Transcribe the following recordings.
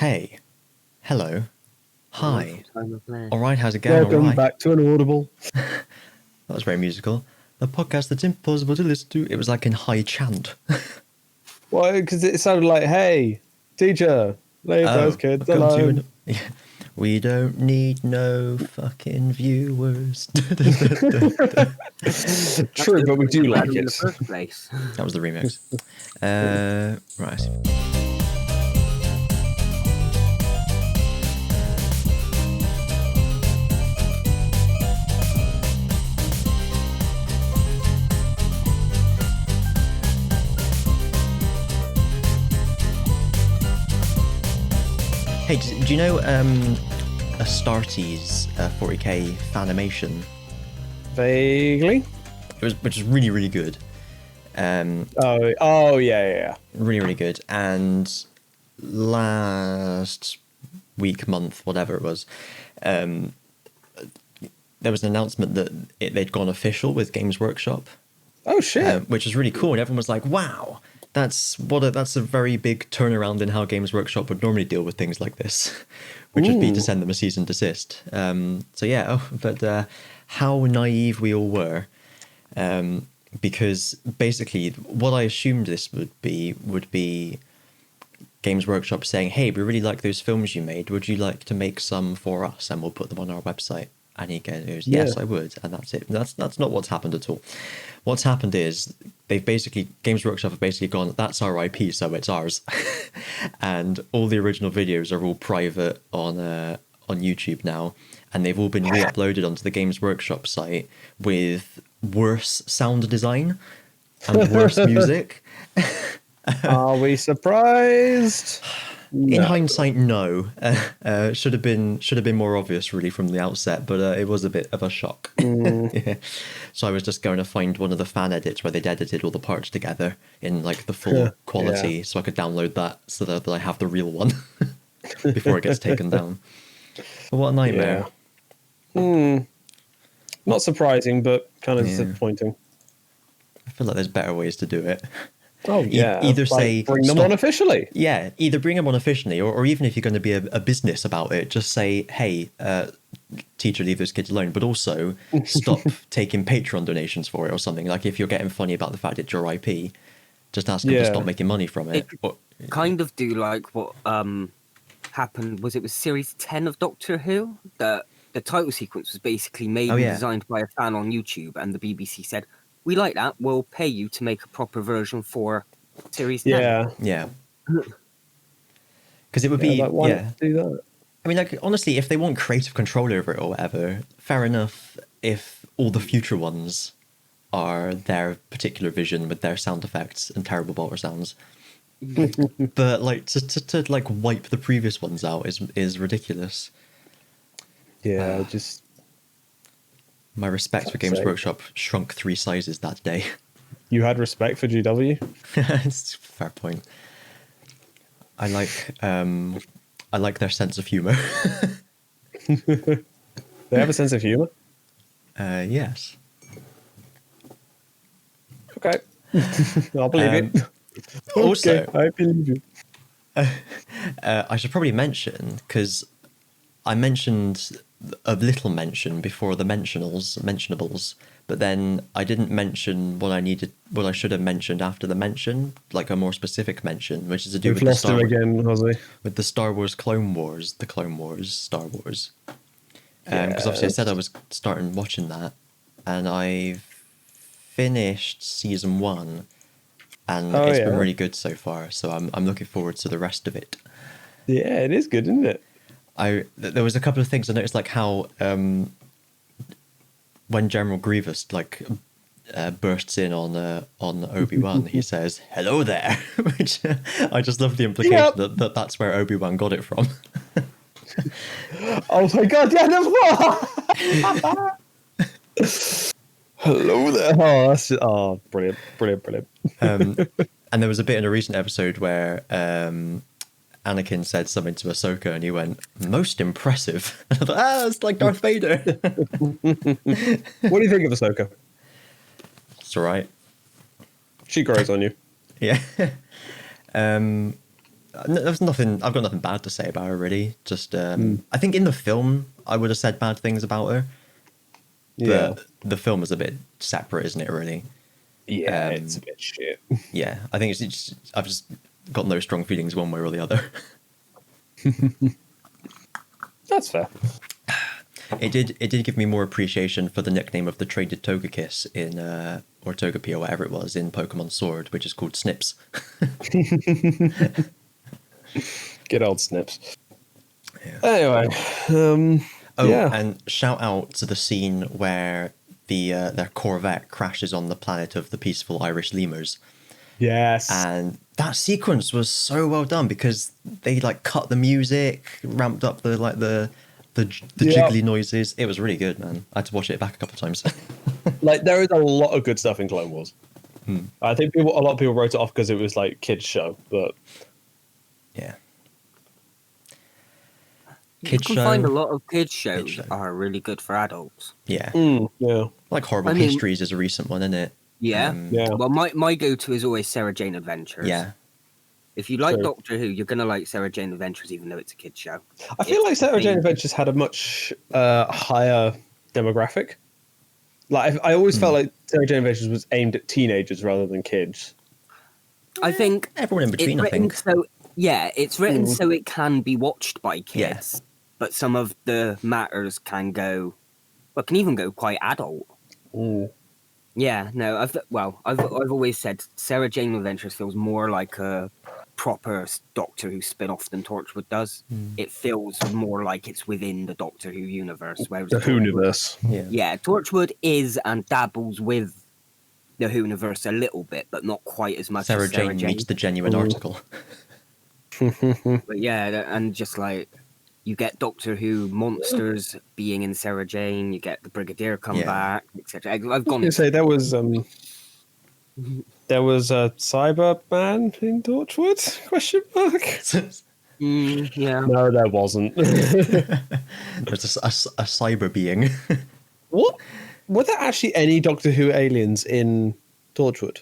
Hey, hello, hi. Time of All day. right, how's it going? All Welcome right. back to an Audible. That was very musical. A podcast that's impossible to listen to. It was like in high chant. Why? Because it sounded like, "Hey, teacher, leave those kids come to alone." Yeah. We don't need no fucking viewers. True, but we do like In the it. first place. That was the remix. Right. Hey, do you know Astartes 40k Fanimation? Vaguely. Which is really, really good. Oh, yeah. Really, really good. And last week, month, whatever it was, there was an announcement that they'd gone official with Games Workshop. Oh shit! Which was really cool. And everyone was like, wow, that's a very big turnaround in how Games Workshop would normally deal with things like this, which would be to send them a cease and desist. But how naive we all were. Because basically what I assumed this would be Games Workshop saying, hey, we really like those films you made. Would you like to make some for us? And we'll put them on our website. And he goes, yes, I would. And that's it. That's not what's happened at all. What's happened is Games Workshop have basically gone, that's our IP, so it's ours. And all the original videos are all private on YouTube now. And they've all been re-uploaded onto the Games Workshop site with worse sound design and worse music. Are we surprised? In hindsight, no. Should have been more obvious, really, from the outset. But it was a bit of a shock. Yeah. So I was just going to find one of the fan edits where they'd edited all the parts together in like the full quality, so I could download that so that I have the real one before it gets taken down. But what a nightmare! Not surprising, but kind of disappointing. I feel like there's better ways to do it. Oh yeah, Either like say bring them on officially. Yeah, either bring them on officially, or even if you're going to be a business about it, just say, hey, teacher, leave those kids alone. But also stop taking Patreon donations for it or something. Like if you're getting funny about the fact it's your IP, just ask them to stop making money from it. Kind of do like what happened. Was series 10 of Doctor Who? The title sequence was basically made and designed by a fan on YouTube, and the BBC said, we like that, we'll pay you to make a proper version for series 10. Yeah. Because it would be, like, why not do that? I mean, like, honestly, if they want creative control over it or whatever, fair enough if all the future ones are their particular vision with their sound effects and terrible bolter sounds. But, like, to like, wipe the previous ones out is ridiculous. Yeah, just... My respect for Games Workshop shrunk 3 sizes that day. You had respect for GW? It's a fair point. I like their sense of humor. They have a sense of humor? Yes. Okay. I'll believe it. Also, okay, I believe you. I should probably mention, because I mentioned a little mention before the mentionables, but then I didn't mention what I should have mentioned after the mention, like a more specific mention, which is to do We've with the lost him again, Jose. with the Star Wars Clone Wars, Star Wars. Because obviously I said I was starting watching that, and I've finished season 1, and it's been really good so far. So I'm looking forward to the rest of it. Yeah, it is good, isn't it? There was a couple of things I noticed, like how when General Grievous bursts in on Obi-Wan, he says "Hello there," which I just love the implication that that's where Obi-Wan got it from. Oh my god! Yeah, hello there. Brilliant. And there was a bit in a recent episode where Anakin said something to Ahsoka, and he went, "Most impressive." And I thought, it's like Darth Vader. What do you think of Ahsoka? It's all right. She grows on you. Yeah. there's nothing. I've got nothing bad to say about her really. Just I think in the film I would have said bad things about her, Yeah. but the film is a bit separate, isn't it? Really. Yeah, it's a bit shit. Yeah, I think I've just got no strong feelings one way or the other. That's fair. It did give me more appreciation for the nickname of the traded Togekiss in or Togepi or whatever it was in Pokemon Sword, which is called Snips. Good old Snips. Yeah. Anyway, yeah. And shout out to the scene where their Corvette crashes on the planet of the peaceful Irish lemurs. Yes. And that sequence was so well done because they like cut the music, ramped up the jiggly noises. It was really good, man. I had to watch it back a couple of times. Like, there is a lot of good stuff in Clone Wars. I think a lot of people wrote it off because it was like kids show, but yeah. You can find a lot of kids shows that are really good for adults. Yeah. yeah. Like Horrible Histories is a recent one, isn't it? Yeah. Yeah. Well, my go-to is always Sarah Jane Adventures. Yeah. If you like True. Doctor Who, you're gonna like Sarah Jane Adventures, even though it's a kids show. I feel like Sarah Jane Adventures had a much higher demographic. Like, I always felt like Sarah Jane Adventures was aimed at teenagers rather than kids. I think everyone in between. It's I think. So, yeah, it's written so it can be watched by kids, but some of the matters can even go quite adult. Yeah, no, I've always said Sarah Jane Adventures feels more like a proper Doctor Who spin-off than Torchwood does. It feels more like it's within the Doctor Who universe. Whereas The Who-niverse. Yeah. Torchwood is and dabbles with the Who-niverse a little bit, but not quite as much Sarah as Sarah Jane meets the genuine article. But yeah, and just like you get Doctor Who monsters being in Sarah Jane, you get the Brigadier come back, etc. I've gone. You say there was a Cyberman in Torchwood? Question mark. Yeah. No, there wasn't. There's a cyber being. What? Were there actually any Doctor Who aliens in Torchwood?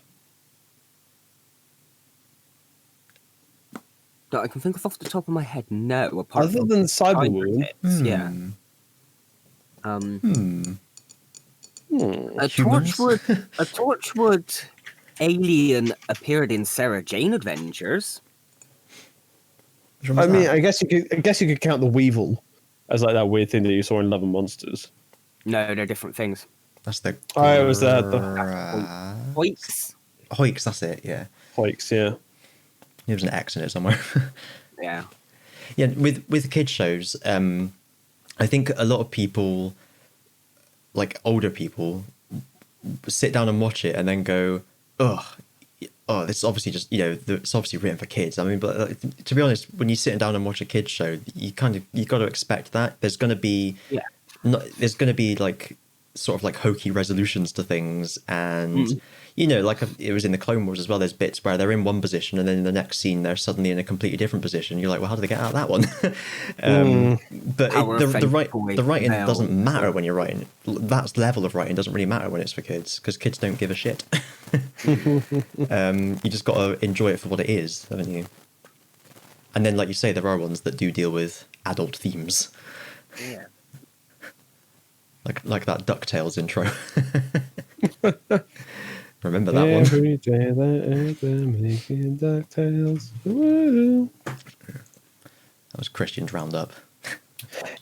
That I can think of off the top of my head, no. Apart Other from than Cyberwoman? yeah. A Humans? Torchwood alien appeared in Sarah Jane Adventures. I mean, I guess you could count the Weevil as like that weird thing that you saw in Love and Monsters. No, they're different things. That's the. Oh, it was the Hoiks. Hoiks, that's it. Yeah. Hoiks, yeah. There's an X in it somewhere. Yeah. Yeah, with kids shows, I think a lot of people, like older people, sit down and watch it and then go, "Ugh, oh, this is obviously just it's obviously written for kids." I mean, but to be honest, when you're sitting down and watch a kids show, you got to expect that there's going to be there's going to be like sort of like hokey resolutions to things, and like it was in the Clone Wars as well. There's bits where they're in one position and then in the next scene they're suddenly in a completely different position. You're like, well, how did they get out of that one? But the writing doesn't matter when you're writing. That level of writing doesn't really matter when it's for kids because kids don't give a shit. You just got to enjoy it for what it is, haven't you? And then, like you say, there are ones that do deal with adult themes. Yeah. Like that DuckTales intro. Remember that one? Every day they're making DuckTales. Woo. That was Christian's roundup.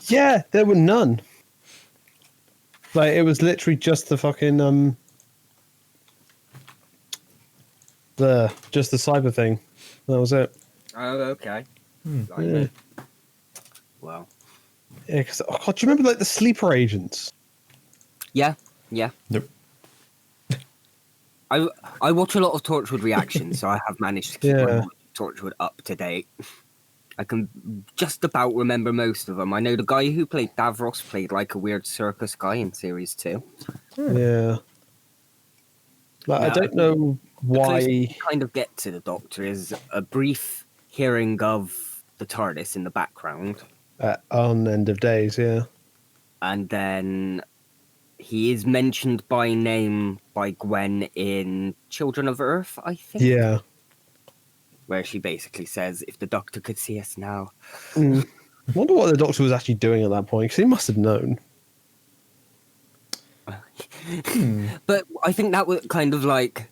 Yeah, there were none. Like, it was literally just the fucking just the cyber thing. That was it. Oh, okay. Yeah. Well. Yeah, because do you remember like the sleeper agents? Yeah. Nope. I watch a lot of Torchwood reactions, so I have managed to keep my Torchwood up to date. I can just about remember most of them. I know the guy who played Davros played like a weird circus guy in series 2. Yeah. Like, I don't know why. The kind of get to the Doctor is a brief hearing of the TARDIS in the background. On End of Days, yeah. And then he is mentioned by name by Gwen in Children of Earth, I think. Yeah. where she basically says, "If the Doctor could see us now." I wonder what the Doctor was actually doing at that point, because he must have known. But I think that was kind of like,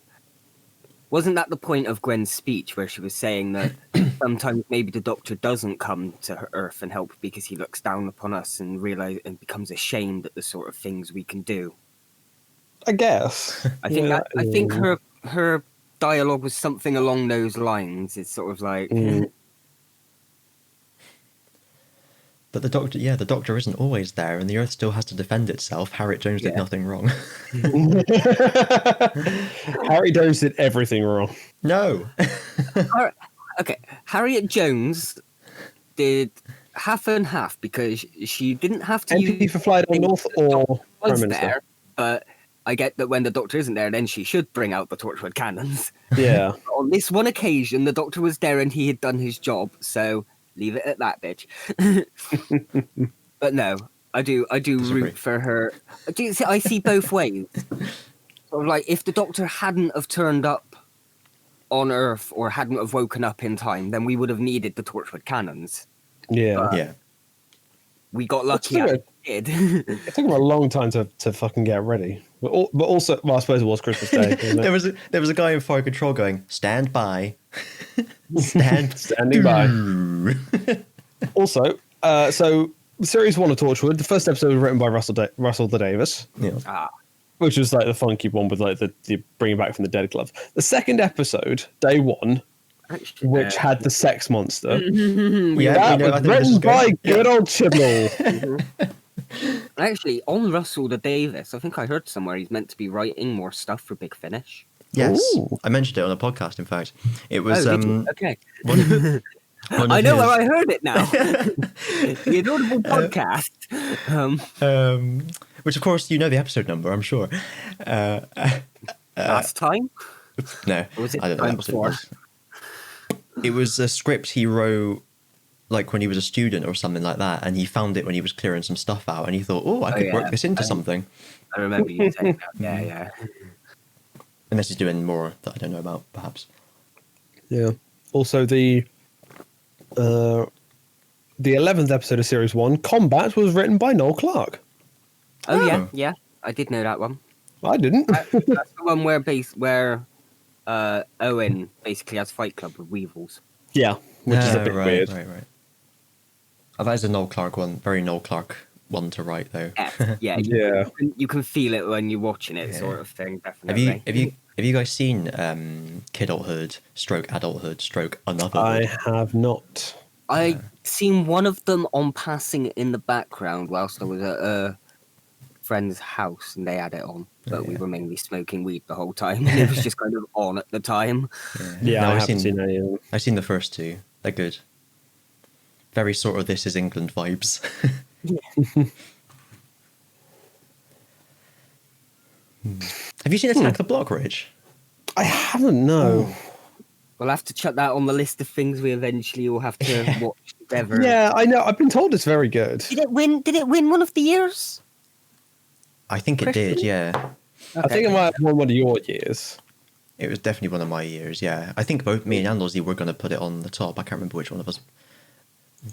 wasn't that the point of Gwen's speech where she was saying that sometimes maybe the Doctor doesn't come to Earth and help because he looks down upon us and becomes ashamed at the sort of things we can do. I guess. I think her dialogue was something along those lines. It's sort of like, But the Doctor isn't always there, and the Earth still has to defend itself. Harriet Jones did nothing wrong. Harry Jones did everything wrong. No. okay, Harriet Jones did half and half because she didn't have to MP for Fly Down North or Prime Minister. There, but I get that when the Doctor isn't there, then she should bring out the Torchwood cannons. Yeah. On this one occasion, the Doctor was there and he had done his job, so leave it at that, bitch. But no, I do root for her. I see both ways. Sort of like, if the Doctor hadn't have turned up on Earth or hadn't have woken up in time, then we would have needed the Torchwood cannons. Yeah. Yeah. We got lucky and it did. It took him a long time to fucking get ready. But also, well, I suppose it was Christmas Day. Wasn't it? there was a guy in Fire Control going, "Stand by." Standing by. Also, so Series 1 of Torchwood, the first episode was written by Russell the Davis. Yeah. Which was like the funky one with like the bringing back from the dead glove. The second episode, Day 1, which had the sex monster. Yeah, that was written by good old Chibnall. Actually, on Russell the Davis, I think I heard somewhere he's meant to be writing more stuff for Big Finish. Yes, Ooh. I mentioned it on a podcast. In fact, it was. Okay. I know where I heard it now. The Adorable Podcast. Which, of course, you know the episode number, I'm sure. Last time? No, or was it I don't know. the time What before? it was a script he wrote, like when he was a student or something like that, and he found it when he was clearing some stuff out, and he thought, "Oh, I could work this into something." I remember you saying that. Yeah. Unless he's doing more that I don't know about, perhaps. Yeah. Also, the 11th episode of Series 1, Combat, was written by Noel Clarke. Oh. Yeah. I did know that one. I didn't. That's the one where Owen basically has Fight Club with Weevils. Yeah, which is a bit weird. Right. Oh, that is a Noel Clarke one. Very Noel Clarke one to write, though. Yeah. You can feel it when you're watching it, sort of thing. Definitely. Have you guys seen Kidulthood, Adulthood, Another? I have not. I seen one of them on passing in the background whilst I was at a friend's house, and they had it on, but we were mainly smoking weed the whole time. And it was just kind of on at the time. Yeah, No, I haven't seen any of them. I've seen the first two. They're good. Very sort of This Is England vibes. Have you seen Attack the Block, Rich? I haven't, no. We'll have to chuck that on the list of things we eventually will have to watch together. Yeah, I know. I've been told it's very good. Did it win one of the years? I think it did, yeah. Okay. I think it might have won one of your years. It was definitely one of my years, yeah. I think both me and Andorsy were going to put it on the top. I can't remember which one of us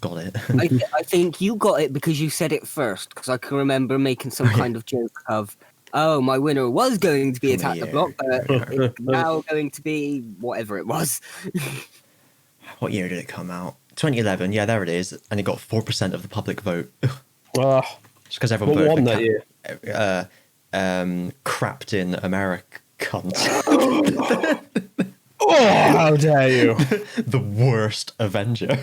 got it. I think you got it because you said it first, because I can remember making some kind of joke of, oh, my winner was going to be Attack the Block, but it's now going to be whatever it was. What year did it come out? 2011, yeah, there it is. And it got 4% of the public vote. Just because everyone voted won that year? Crapped in America cunt. Oh, how dare you! The worst Avenger.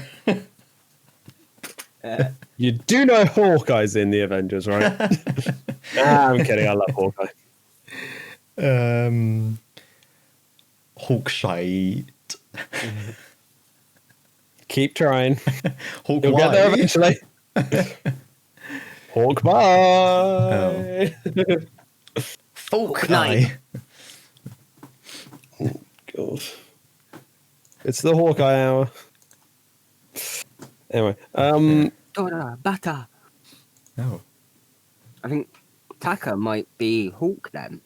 You do know Hawkeye's in the Avengers, right? I'm kidding. I love Hawkeye. Hawkshite. Keep trying. Hawk You'll get there eventually. Hawk bye. Hawkeye. God. It's the Hawkeye hour. Anyway, Dora, Bata. Oh. I think Taka might be Hawk then.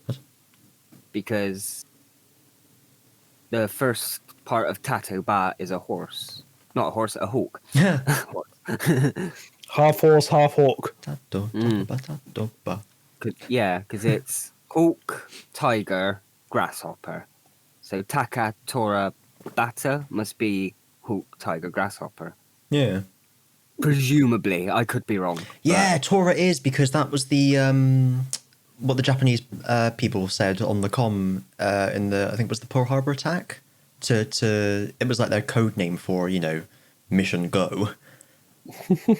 Because the first part of Tatoba is a horse. Not a horse, a hawk. Half horse, half hawk. Yeah, because it's hawk, tiger, grasshopper. So Taka, Tora, Bata must be hawk, tiger, grasshopper. Yeah. Presumably, I could be wrong. Yeah, Tora is, because that was the what the Japanese people said on the com in the, I think it was the Pearl Harbor attack. To it was like their code name for, you know, mission go.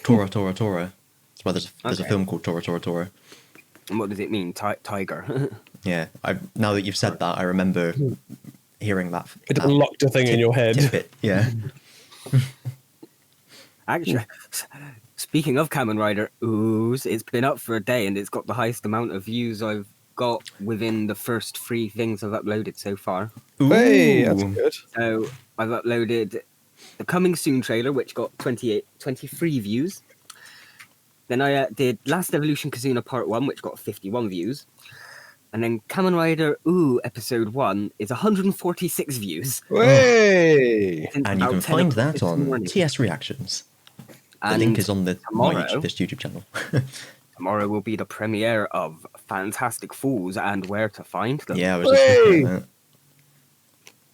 Tora, Tora, Tora. That's why there's a film called Tora, Tora, Tora. And what does it mean? Tiger. Yeah, now that you've said that, I remember hearing that. It unlocked a thing in your head. Tidbit, yeah. Actually, speaking of Kamen Rider Ooze, it's been up for a day and it's got the highest amount of views I've got within the first 3 things I've uploaded so far. Hey, that's good. So I've uploaded the Coming Soon trailer, which got 23 views. Then I did Last Evolution Kazuna Part 1, which got 51 views. And then Kamen Rider Ooh Episode 1 is 146 views. Hey! And you can find that on TS Reactions. The link is on the this YouTube channel. Tomorrow will be the premiere of Fantastic Fools and Where to Find Them. Yeah, I was just looking at that.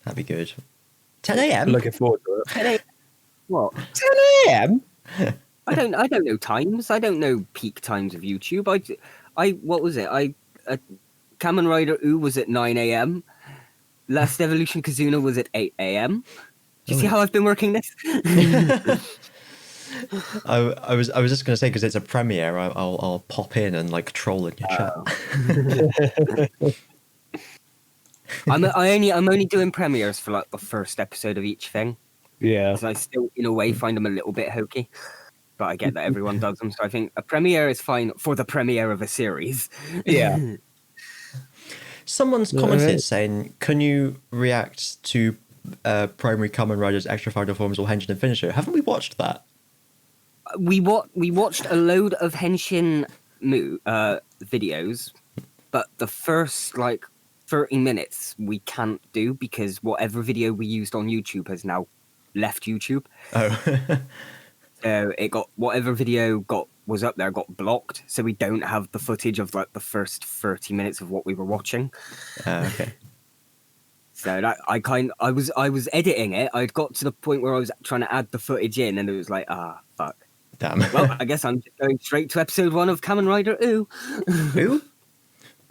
That'd be good. 10 a.m. Looking forward to it. 10 a.m. What? 10 a.m. I don't know times. I don't know peak times of YouTube. I what was it? Kamen Rider Ooh was at 9 a.m. Last Evolution Kazuna was at 8 a.m. Do you see how I've been working this? I was just going to say, because it's a premiere, I'll pop in and like troll in your chat. I'm only doing premieres for like the first episode of each thing. Yeah. So I still, in a way, find them a little bit hokey. But I get that everyone does them. So I think a premiere is fine for the premiere of a series. Yeah. Someone's commented saying, can you react to Primary Kamen Rider's extra final forms or Henshin and Finisher? Haven't we watched that? We watched a load of Henshin videos, but the first like 30 minutes we can't do because whatever video we used on YouTube has now left YouTube. Oh. So it got whatever video was up there got blocked, so we don't have the footage of like the first 30 minutes of what we were watching. Okay. So that I was editing it. I'd got to the point where I was trying to add the footage in, and it was like, fuck. Damn. Well, I guess I'm just going straight to episode 1 of Kamen Rider Ooh. Who?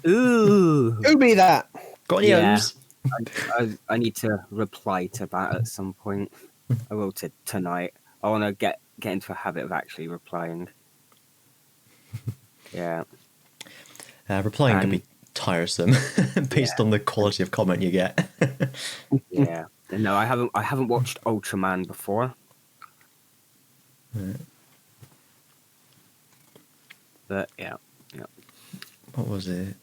Ooh. Who be that? Got any O's? I need to reply to that at some point. I will tonight. I want to get into a habit of actually replying. Yeah. Replying can be tiresome based on the quality of comment you get. Yeah. No, I haven't watched Ultraman before. But yeah. What was it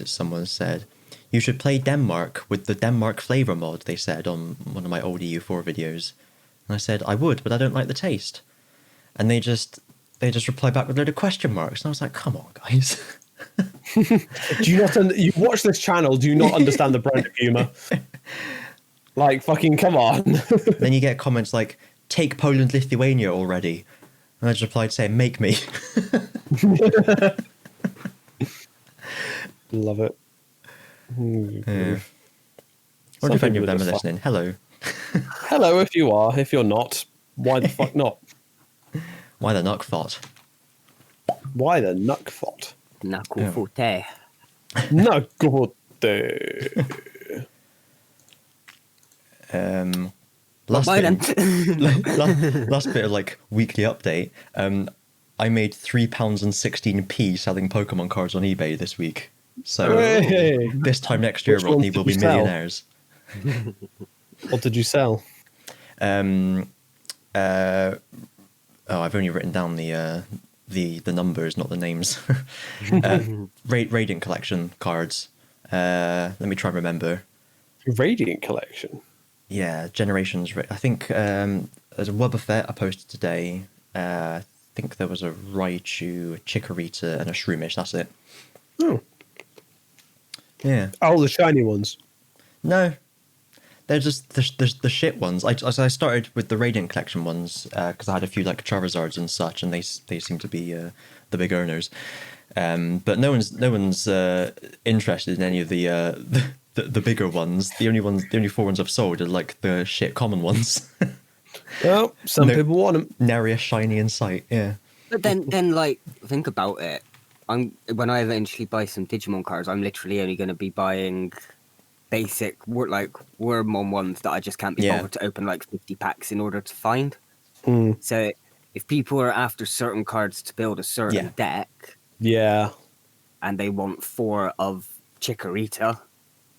someone said? You should play Denmark with the Denmark flavor mod, they said on one of my old EU4 videos. And I said, I would, but I don't like the taste. And they just replied back with a load of question marks. And I was like, come on, guys. Do you not you watch this channel, do you not understand the brand of humor? Like, fucking come on. Then you get comments like, take Poland, Lithuania already. And I just replied saying, make me. Love it. Yeah. I wonder if any of them are listening. Hello. Hello, if you are. If you're not, why the fuck not? Why the nuck-fot? Why the nuck-fot? Nakufute. Nakufute. Last bit of like weekly update. I made £3.16 selling Pokemon cards on eBay this week. So this time next year, Rodney will be millionaires. What did you sell? I've only written down the numbers, not the names. Radiant Collection cards. Let me try and remember. Radiant Collection? Yeah, Generations. I think there's a Wobbuffet I posted today. I think there was a Raichu, a Chikorita, and a Shroomish. That's it. Oh. Yeah. Oh, the shiny ones. No. They're just the shit ones. I started with the Radiant Collection ones because I had a few like Charizards and such, and they seem to be the big earners. But no one's interested in any of the bigger ones. The only 4 ones I've sold are like the shit common ones. Well, some people want them. Nary a shiny in sight. Yeah. But then like think about it. When I eventually buy some Digimon cards, I'm literally only going to be buying basic Wormmon ones that I just can't be bothered to open like 50 packs in order to find. So if people are after certain cards to build a certain deck, and they want 4 of Chikorita,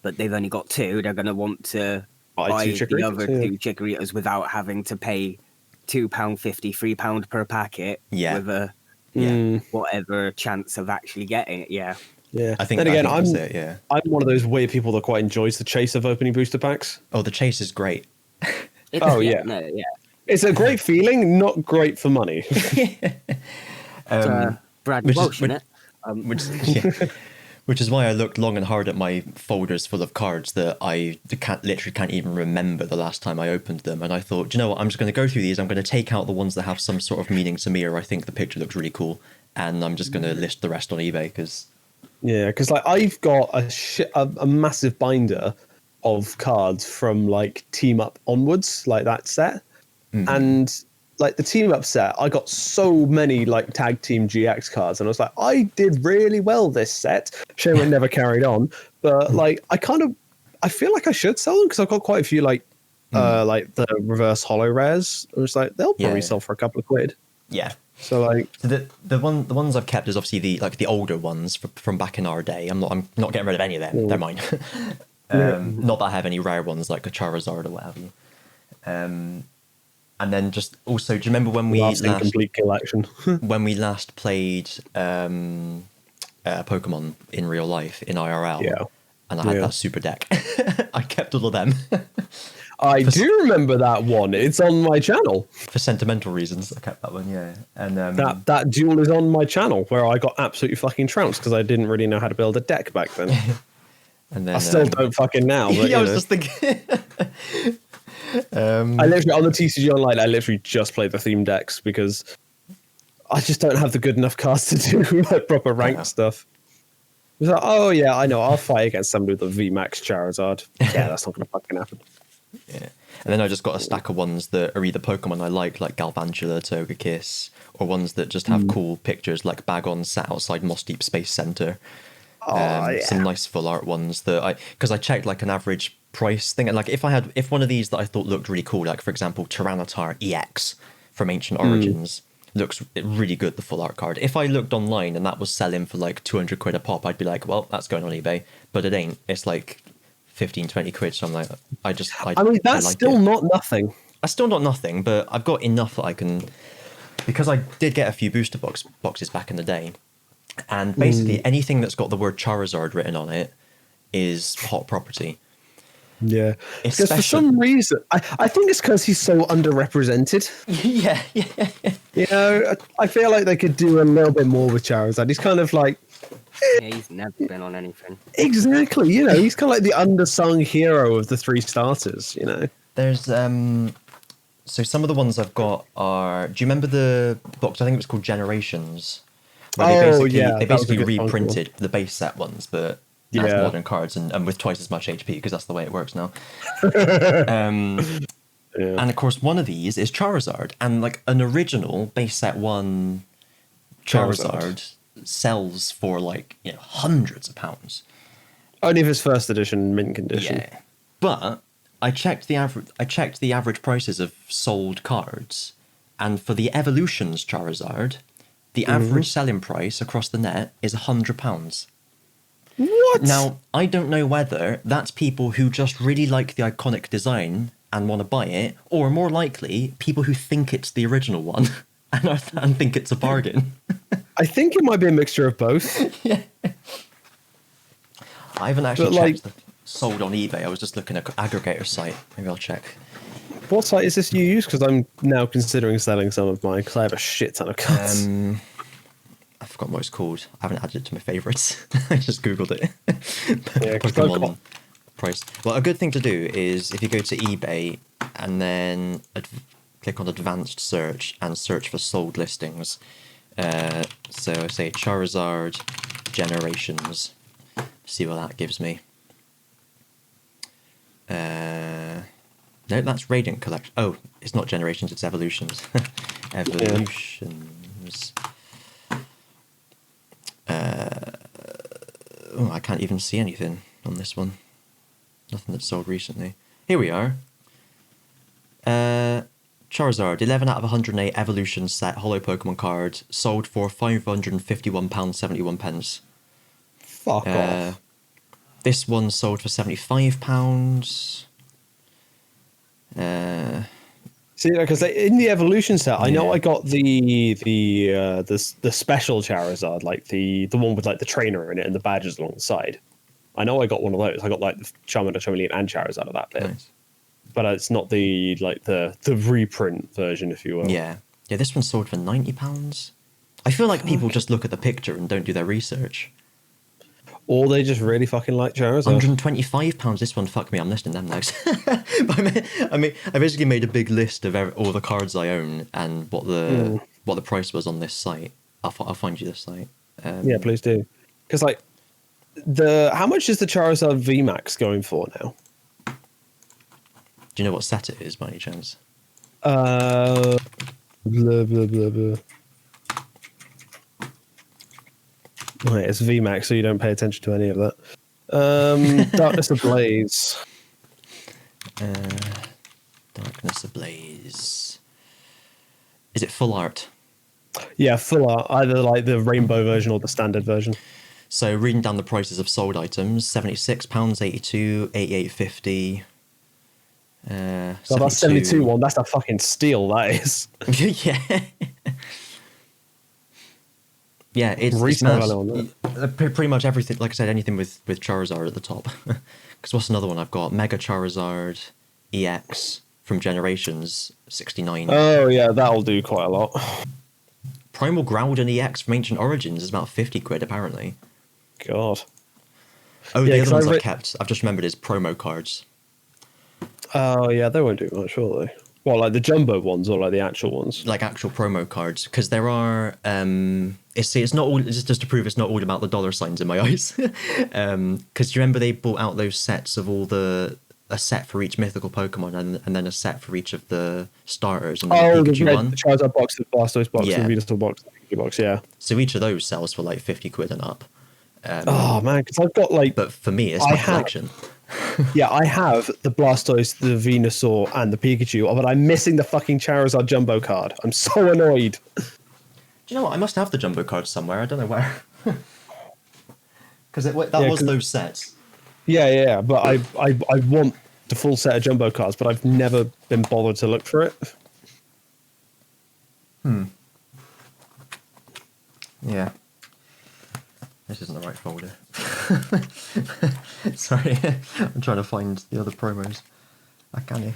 but they've only got 2, they're going to want to buy the other 2 Chikoritas without having to pay £2.50, £3 per packet with a whatever chance of actually getting it. Yeah. I think. Then again, I'm one of those weird people that quite enjoys the chase of opening booster packs. Oh, the chase is great. It's a great feeling, not great for money. Brad Walsh, isn't it? Which is why I looked long and hard at my folders full of cards that I literally can't even remember the last time I opened them. And I thought, do you know what? I'm just going to go through these. I'm going to take out the ones that have some sort of meaning to me, or I think the picture looks really cool, and I'm just going to list the rest on eBay because. Yeah, because like I've got a massive binder of cards from like Team Up onwards, like that set, and like the Team Up set, I got so many like Tag Team GX cards, and I was like, I did really well this set. Shame it never carried on, but like I feel like I should sell them because I've got quite a few like the reverse holo rares. I was like, they'll probably sell for a couple of quid. Yeah. So like the ones I've kept is obviously the older ones from back in our day. I'm not getting rid of any of them. They're mine. Not that I have any rare ones like a Charizard or what have you. And then just also, do you remember when we last complete collection when we last played Pokemon in real life in IRL? Yeah. And I had that super deck. I kept all of them. I do remember that one. It's on my channel. For sentimental reasons, I kept that one, yeah. And that duel is on my channel, where I got absolutely fucking trounced because I didn't really know how to build a deck back then. And then I still don't fucking now. But, I was just thinking. I literally, on the TCG Online, I literally just play the theme decks because I just don't have the good enough cards to do like proper ranked stuff. It's like, oh yeah, I know, I'll fight against somebody with a VMAX Charizard. Yeah, that's not going to fucking happen. Yeah. And then I just got a stack of ones that are either Pokemon I like Galvantula, Togekiss, or ones that just have cool pictures like Bagon sat outside Moss Deep Space Center. Some nice full art ones that because I checked like an average price thing, and like if one of these that I thought looked really cool, like for example Tyranitar EX from Ancient Origins looks really good, the full art card. If I looked online and that was selling for like 200 quid a pop, I'd be like, well, that's going on eBay, but it ain't. It's like 15-20 quid, so I'm like, I mean, that's still not nothing. That's still not nothing, but I've got enough that I can, because I did get a few booster boxes back in the day, and basically anything that's got the word Charizard written on it is hot property. Yeah, because for some reason, I think it's because he's so underrepresented. Yeah. You know, I feel like they could do a little bit more with Charizard. He's kind of like, yeah, he's never been on anything. Exactly, you know, he's kind of like the undersung hero of the 3 starters. You know, there's so some of the ones I've got are. Do you remember the box? I think it was called Generations. Where they basically reprinted the base set ones, but. As modern cards and with twice as much HP, because that's the way it works now. And of course, one of these is Charizard, and like an original base set 1 Charizard sells for like hundreds of pounds. Only if it's first edition mint condition. Yeah, but I checked the average prices of sold cards, and for the Eeveelutions Charizard, the average selling price across the net is £100. What? Now, I don't know whether that's people who just really like the iconic design and want to buy it, or more likely, people who think it's the original one and think it's a bargain. I think it might be a mixture of both. Yeah. I haven't actually checked the sold on eBay. I was just looking at an aggregator site. Maybe I'll check. What site is this you use? Because I'm now considering selling some of mine because I have a shit ton of cards. I forgot what it's called. I haven't added it to my favourites. I just googled it. Yeah, price. Well, a good thing to do is if you go to eBay and then click on advanced search and search for sold listings. So say Charizard Generations. See what that gives me. No, that's Radiant Collection. Oh, it's not Generations, it's Eeveelutions. Eeveelutions. Oh, I can't even see anything on this one. Nothing that's sold recently. Here we are. Charizard, 11 out of 108 Eeveelutions set, holo Pokemon card, sold for £551.71. Fuck off. This one sold for £75. See, because in the evolution set, I know I got the special Charizard, like the one with like the trainer in it and the badges along the side. I know I got one of those. I got like the Charmander, Charmeleon, and Charizard of that bit. Nice. But it's not the reprint version, if you will. Yeah, this one sold for £90. I feel like people just look at the picture and don't do their research. Or they just really fucking like Charizard. £125. This one, fuck me, I'm listing them next. I basically made a big list of all the cards I own and what the price was on this site. I'll find you the site. Yeah, please do. Because like how much is the Charizard VMAX going for now? Do you know what set it is by any chance? Blah blah blah blah. Right, it's VMAX, so you don't pay attention to any of that. Darkness Ablaze. Darkness Ablaze. Is it full art? Yeah, full art. Either like the rainbow version or the standard version. So reading down the prices of sold items: £76.82, £88.50. So that's 72 one. That's a fucking steal. That is. Yeah. Yeah, it's pretty much everything. Like I said, anything with Charizard at the top. Because what's another one I've got? Mega Charizard EX from Generations, 69. Oh yeah, that'll do quite a lot. Primal Groudon EX from Ancient Origins is about 50 quid apparently. God. Oh, yeah, the other ones I've kept, I've just remembered, is promo cards. Oh yeah, they won't do much, will they? Well, like the jumbo ones or like the actual ones? Like actual promo cards, because there are. It's not all. It's just to prove it's not all about the dollar signs in my eyes. Because you remember they bought out those sets of all a set for each mythical Pokemon and then a set for each of the starters. And then the Charizard box, the Blastoise box, the Venusaur box, the Pikachu box, yeah. So each of those sells for like 50 quid and up. Oh man, because I've got like. But for me, it's my collection. Yeah, I have the Blastoise, the Venusaur, and the Pikachu, but I'm missing the fucking Charizard Jumbo card. I'm so annoyed. Do you know what? I must have the Jumbo card somewhere. I don't know where. Because was those sets. Yeah, but I want the full set of Jumbo cards, but I've never been bothered to look for it. Yeah. This isn't the right folder. Sorry, I'm trying to find the other promos. I can't.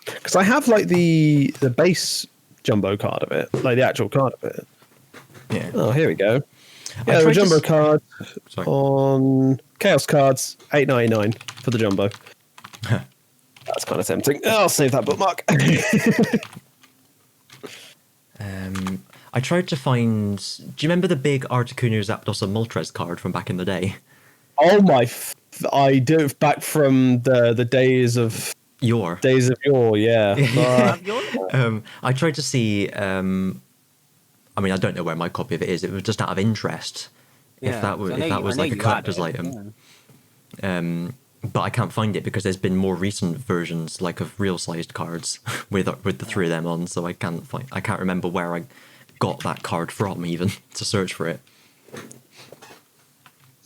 Because I have like the base Jumbo card of it, like the actual card of it. Yeah. Oh, here we go. Yeah, the Jumbo card on Chaos Cards, $8.99 for the Jumbo. That's kind of tempting. I'll save that bookmark. I tried to find. Do you remember the big Articuno, Zapdos, and Moltres card from back in the day? Oh my! I do. Back from the days of yore. Yeah. I tried to see. I mean, I don't know where my copy of it is. It was just out of interest. If that was like a collector's item. Yeah. But I can't find it because there's been more recent versions, like of real-sized cards with the three of them on. So I can't remember where I got that card from even to search for it.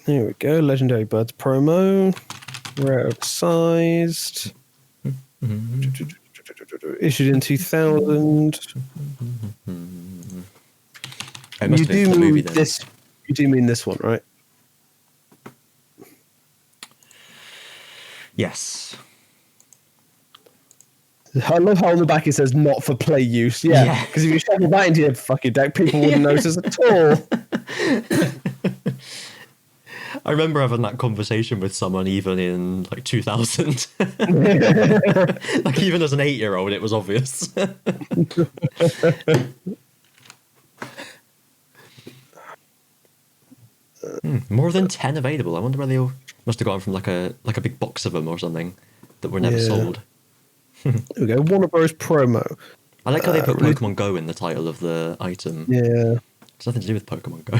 Here we go. Legendary Birds promo. Rare sized. Issued in 2000. You do mean this? You do mean this one, right? Yes. I love how on the back it says "not for play use." Yeah, because if you shuffle that into your fucking deck, people wouldn't notice at all. I remember having that conversation with someone even in like 2000. Like even as an 8-year-old, it was obvious. More than 10 available. I wonder where they all must have gotten from like a big box of them or something that were never sold. There we go. Warner Bros. Promo. I like how they put Pokemon Go in the title of the item. Yeah. It's nothing to do with Pokemon Go.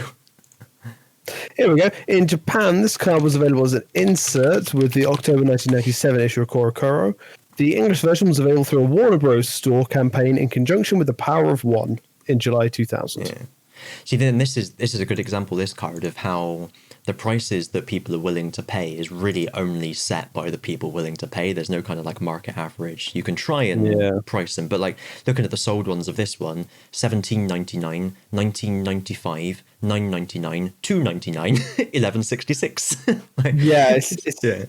Here we go. In Japan, this card was available as an insert with the October 1997 issue of Korokoro. The English version was available through a Warner Bros. Store campaign in conjunction with The Power of One in July 2000. Yeah. See, then this is a good example, this card, of how the prices that people are willing to pay is really only set by the people willing to pay. There's no kind of like market average. You can try and price them, but like looking at the sold ones of this one, $17.99, $19.95, $9.99, $2.99, $11.66. Yeah, it's yeah.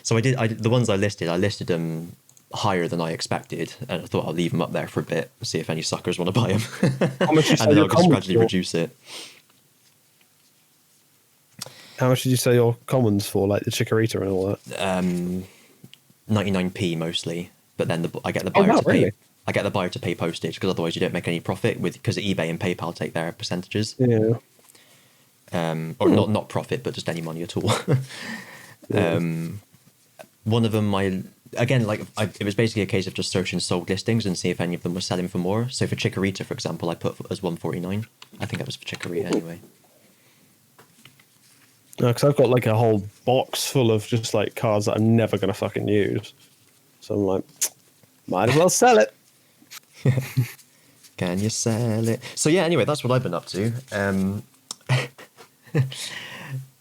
So the ones I listed them higher than I expected, and I thought I'll leave them up there for a bit, see if any suckers want to buy them. How much you and then I'll just gradually reduce it. How much did you sell your commons for, like the Chikorita and all that? 99p mostly, but then I get the buyer to pay. I get the buyer to pay postage because otherwise you don't make any profit because eBay and PayPal take their percentages. Yeah. Or not profit, but just any money at all. One of them, it was basically a case of just searching sold listings and see if any of them were selling for more. So for Chikorita, for example, I put as 149. I think that was for Chikorita anyway. No, because I've got like a whole box full of just like cards that I'm never gonna fucking use. So I'm like, might as well sell it. Can you sell it? So yeah, anyway, that's what I've been up to.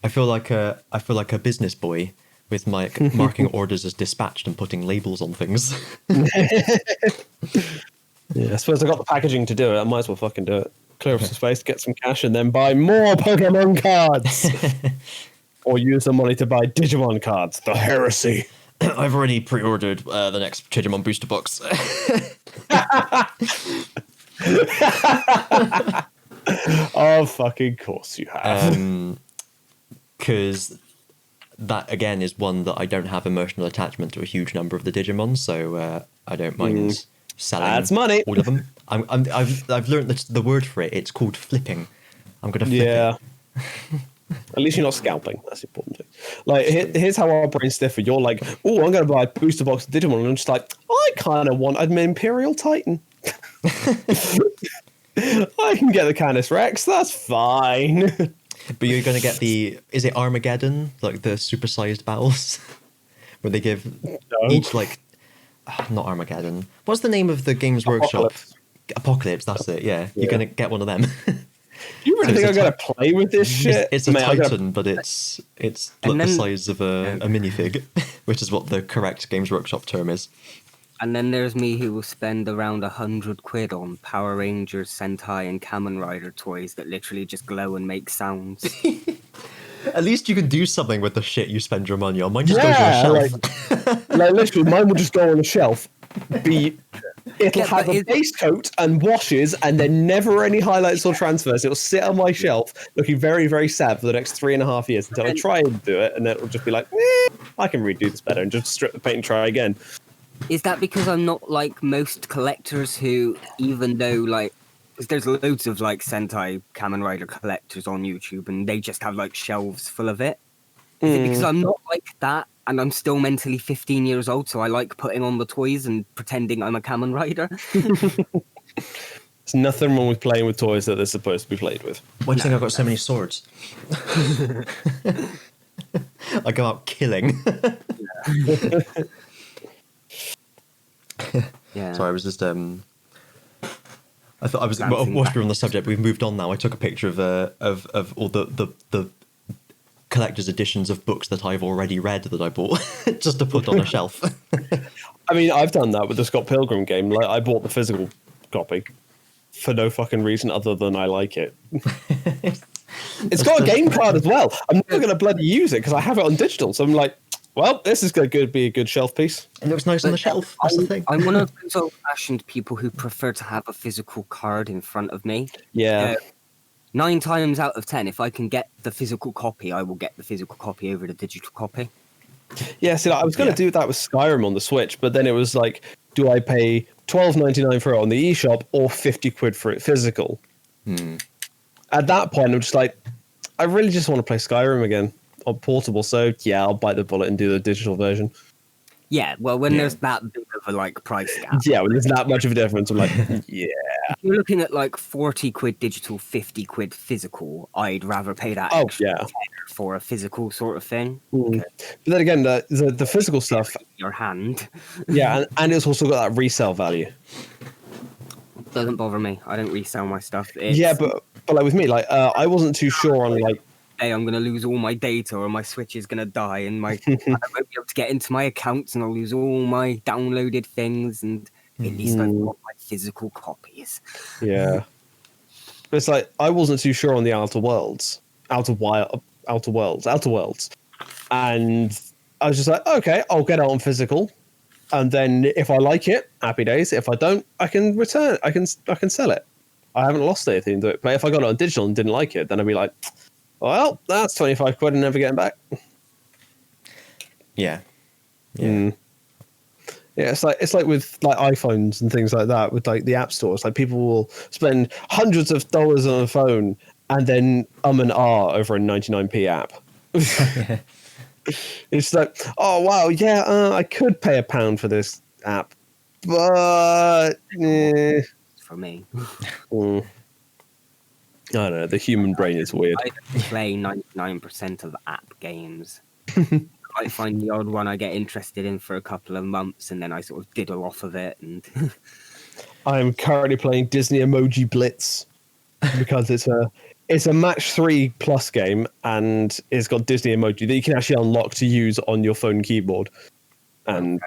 I feel like a business boy with my marking orders as dispatched and putting labels on things. Yeah, I suppose I got the packaging to do it. I might as well fucking do it. Clear up some space, get some cash, and then buy more Pokemon cards. Or use the money to buy Digimon cards. The heresy. I've already pre-ordered the next Digimon booster box. Oh, fucking course you have. Because that, again, is one that I don't have emotional attachment to a huge number of the Digimon, so I don't mind selling That's money. all of them. I've learned the word for it. It's called flipping. I'm going to flip it. At least you're not scalping. That's the important thing. Like, here's how our brains differ. You're like, oh, I'm going to buy a booster box of Digimon. And I'm just like, I kind of want an Imperial Titan. I can get the Canis Rex. That's fine. But you're going to get is it Armageddon? Like the supersized battles? Where they give each, like, not Armageddon. What's the name of the Games Workshop? Apocalypse, that's it, yeah. You're going to get one of them. You really think I'm going to play with this shit? It's a Titan, but it's like the size of a minifig, which is what the correct Games Workshop term is. And then there's me who will spend around £100 on Power Rangers, Sentai, and Kamen Rider toys that literally just glow and make sounds. At least you can do something with the shit you spend your money on. Mine just goes on a shelf. Like literally, mine will just go on a shelf. It'll have a base coat and washes, and then never any highlights or transfers. It'll sit on my shelf, looking very, very sad for the next 3.5 years until I try and do it, and then it'll just be like, I can redo this better, and just strip the paint and try again. Is that because I'm not like most collectors who, even though like, 'cause there's loads of like Sentai Kamen Rider collectors on YouTube, and they just have like shelves full of it? Is it because I'm not like that, and I'm still mentally 15 years old, so I like putting on the toys and pretending I'm a Kamen Rider? There's nothing wrong with playing with toys that they're supposed to be played with. Why do you think I've got so many swords? I go out killing. Yeah. Sorry, I was just I thought I was whilst we're on the subject, we've moved on now. I took a picture of all the collector's editions of books that I've already read that I bought just to put on a shelf. I mean, I've done that with the Scott Pilgrim game. Like, I bought the physical copy for no fucking reason other than I like it. It's got a game card as well. I'm never going to bloody use it because I have it on digital. So I'm like, well, this is going to be a good shelf piece. It looks nice on the shelf. That's the thing. I'm one of those old-fashioned people who prefer to have a physical card in front of me. Yeah. 9 times out of 10, if I can get the physical copy, I will get the physical copy over the digital copy. Yeah, see, like, I was going to do that with Skyrim on the Switch, but then it was like, do I pay $12.99 for it on the eShop or 50 quid for it physical? At that point, I'm just like, I really just want to play Skyrim again on portable, so yeah, I'll bite the bullet and do the digital version. Yeah, well, when there's that big of a like price gap. Yeah, when there's that much of a difference, I'm like, yeah. If you're looking at like 40 quid digital, 50 quid physical, I'd rather pay that Oh, extra yeah. tenner for a physical sort of thing. But then again, the physical stuff, Your hand. yeah, and it's also got that resale value. Doesn't bother me. I don't resell my stuff. Yeah, but like with me, like I wasn't too sure on like, hey, I'm gonna lose all my data, or my Switch is gonna die, and I won't be able to get into my accounts, and I'll lose all my downloaded things. And at least I've got my physical copies. Yeah. But it's like I wasn't too sure on the Outer Worlds. And I was just like, okay, I'll get it on physical. And then if I like it, happy days. If I don't, I can return it. I can sell it. I haven't lost anything to it. But if I got it on digital and didn't like it, then I'd be like, well, that's 25 quid and never getting back. Yeah. Yeah, it's like with like iPhones and things like that, with like the app stores. Like people will spend hundreds of dollars on a phone and then and ah over a 99p app. It's like, oh wow, yeah, I could pay £1 for this app, but For me, I don't know. The human brain is weird. I play 99% of app games. I find the odd one I get interested in for a couple of months, and then I sort of diddle off of it. And I'm currently playing Disney Emoji Blitz because it's a match 3+ game, and it's got Disney emoji that you can actually unlock to use on your phone keyboard. And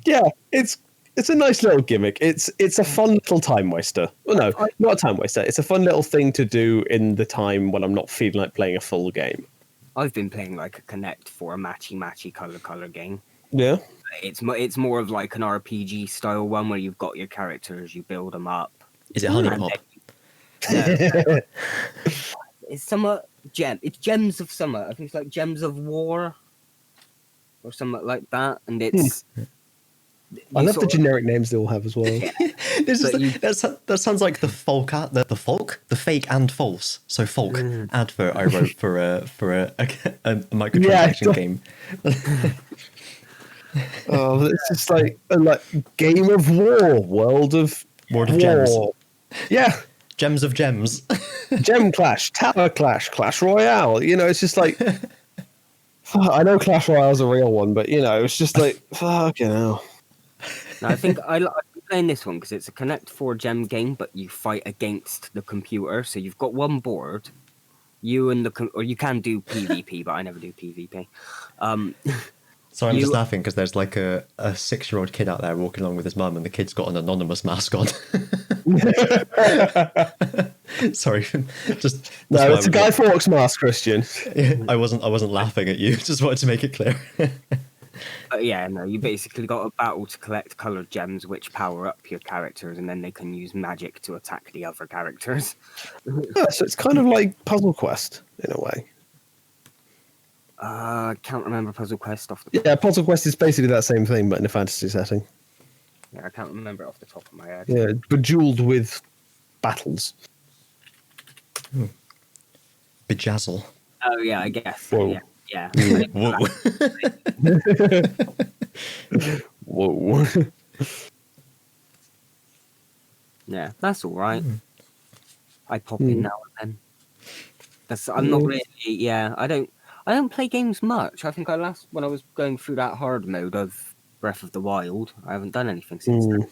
yeah, it's a nice little gimmick. It's a fun little time waster. Well, no, not a time waster. It's a fun little thing to do in the time when I'm not feeling like playing a full game. I've been playing like a Connect for a matchy color game. Yeah. It's more of like an RPG style one where you've got your characters, you build them up. Is it Honey Pop? It's Summer Gem. It's Gems of Summer. I think it's like Gems of War or something like that. And it's. I love the generic names they all have as well. That sounds like the fake and false. So folk advert I wrote for a microtransaction game. Oh, it's just like Game of War, World of Gems. Yeah. Gems of Gems. Gem Clash, Tower Clash, Clash Royale. You know, it's just like, I know Clash Royale's a real one, but you know, it's just like, fucking hell. No, I think I'm playing this one because it's a Connect 4 gem game, but you fight against the computer. So you've got one board, or you can do PvP, but I never do PvP. So I'm just laughing because there's like a 6-year-old kid out there walking along with his mum, and the kid's got an anonymous mask on. Sorry, just no, it's a Guy Fawkes mask, Christian. I wasn't laughing at you. Just wanted to make it clear. Yeah, no, you basically got a battle to collect colored gems which power up your characters, and then they can use magic to attack the other characters. Yeah, so it's kind of like Puzzle Quest in a way. I can't remember Puzzle Quest off the top. Yeah, Puzzle Quest is basically that same thing, but in a fantasy setting. Yeah, I can't remember it off the top of my head. Yeah, bejeweled with battles. Bejazzle. Oh yeah, I guess. Whoa. Yeah. Whoa. Whoa. Yeah, that's all right. I pop in now and then. I'm not really. Yeah, I don't play games much. I think when I was going through that hard mode of Breath of the Wild, I haven't done anything since then.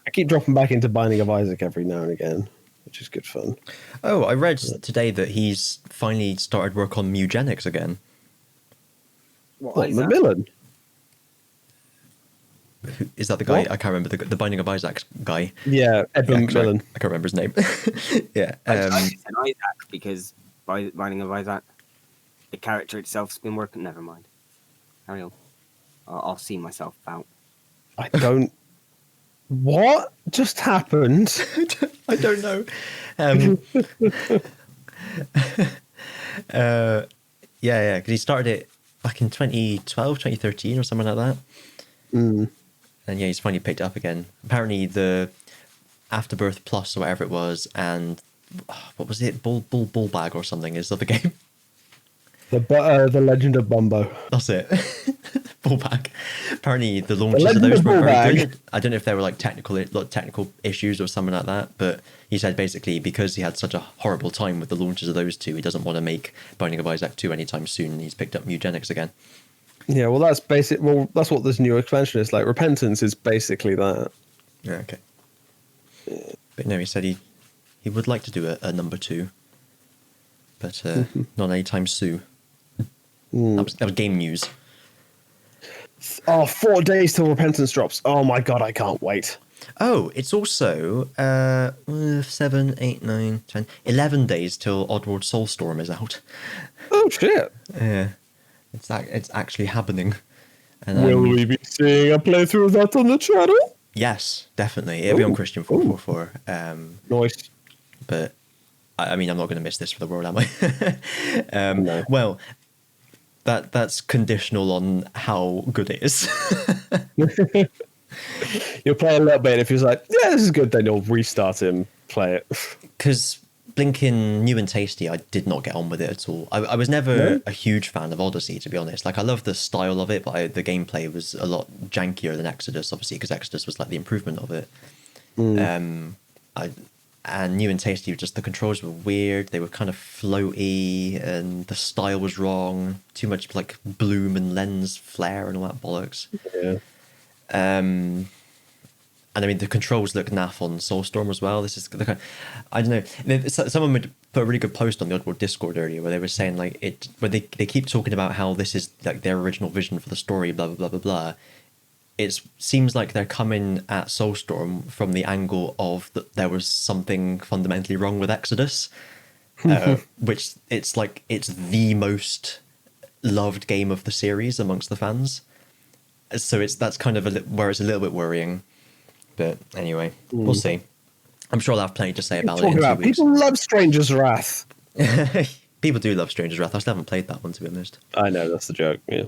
I keep dropping back into Binding of Isaac every now and again, which is good fun. Oh, I read today that he's finally started work on Mugenics again. What Macmillan? Is that the guy? What? I can't remember the Binding of Isaac guy. Yeah, Edmund Macmillan. I can't remember his name. Yeah. I said Isaac because Binding of Isaac, the character itself's been working. Never mind. Carry on. I'll see myself out. I don't What just happened? I don't know. Yeah, because he started it back in 2012, 2013 or something like that. And yeah, he's finally picked it up again. Apparently the Afterbirth Plus or whatever it was, and what was it? Bull Bag or something is the other game. The Legend of Bumbo. That's it. Bull Bag. Apparently the launches of Legend those of weren't very Bull good. I don't know if they were like technical issues or something like that, but he said basically because he had such a horrible time with the launches of those two, he doesn't want to make Binding of Isaac 2 anytime soon, and he's picked up Eugenics again. Yeah, well, that's basic. Well, that's what this new expansion is like. Repentance is basically that. Yeah, okay. But no, he said he would like to do a number 2, but not anytime soon. That was game news. Oh, 4 days till Repentance drops. Oh my god, I can't wait. Oh, it's also 7, 8, 9, 10, 11 days till Oddworld Soulstorm is out. Oh shit. Yeah, it's actually happening. And, Will we be seeing a playthrough of that on the channel? Yes, definitely. It'll be on Christian 444. Nice. But I mean, I'm not going to miss this for the world, am I? No. Well, that's conditional on how good it is. You'll play a little bit. If he's like, yeah, this is good, then you'll restart him, play it. Because Blinking New and Tasty, I did not get on with it at all. I was never a huge fan of Odyssey, to be honest. Like, I love the style of it, but the gameplay was a lot jankier than Exodus, obviously, because Exodus was like the improvement of it. And New and Tasty, just the controls were weird. They were kind of floaty, and the style was wrong. Too much like bloom and lens flare and all that bollocks. Yeah. And I mean, the controls look naff on Soulstorm as well. This is the kind. I don't know. Someone would put a really good post on the Oddworld Discord earlier where they were saying like where they keep talking about how this is like their original vision for the story, blah blah blah blah blah. It seems like they're coming at Soulstorm from the angle of that there was something fundamentally wrong with Exodus, which it's like it's the most loved game of the series amongst the fans. So that's kind of where it's a little bit worrying. But anyway, we'll see. I'm sure I'll have plenty to say about it in 2 weeks. People love Stranger's Wrath. People do love Stranger's Wrath. I still haven't played that one, to be honest. I know, that's the joke, yeah.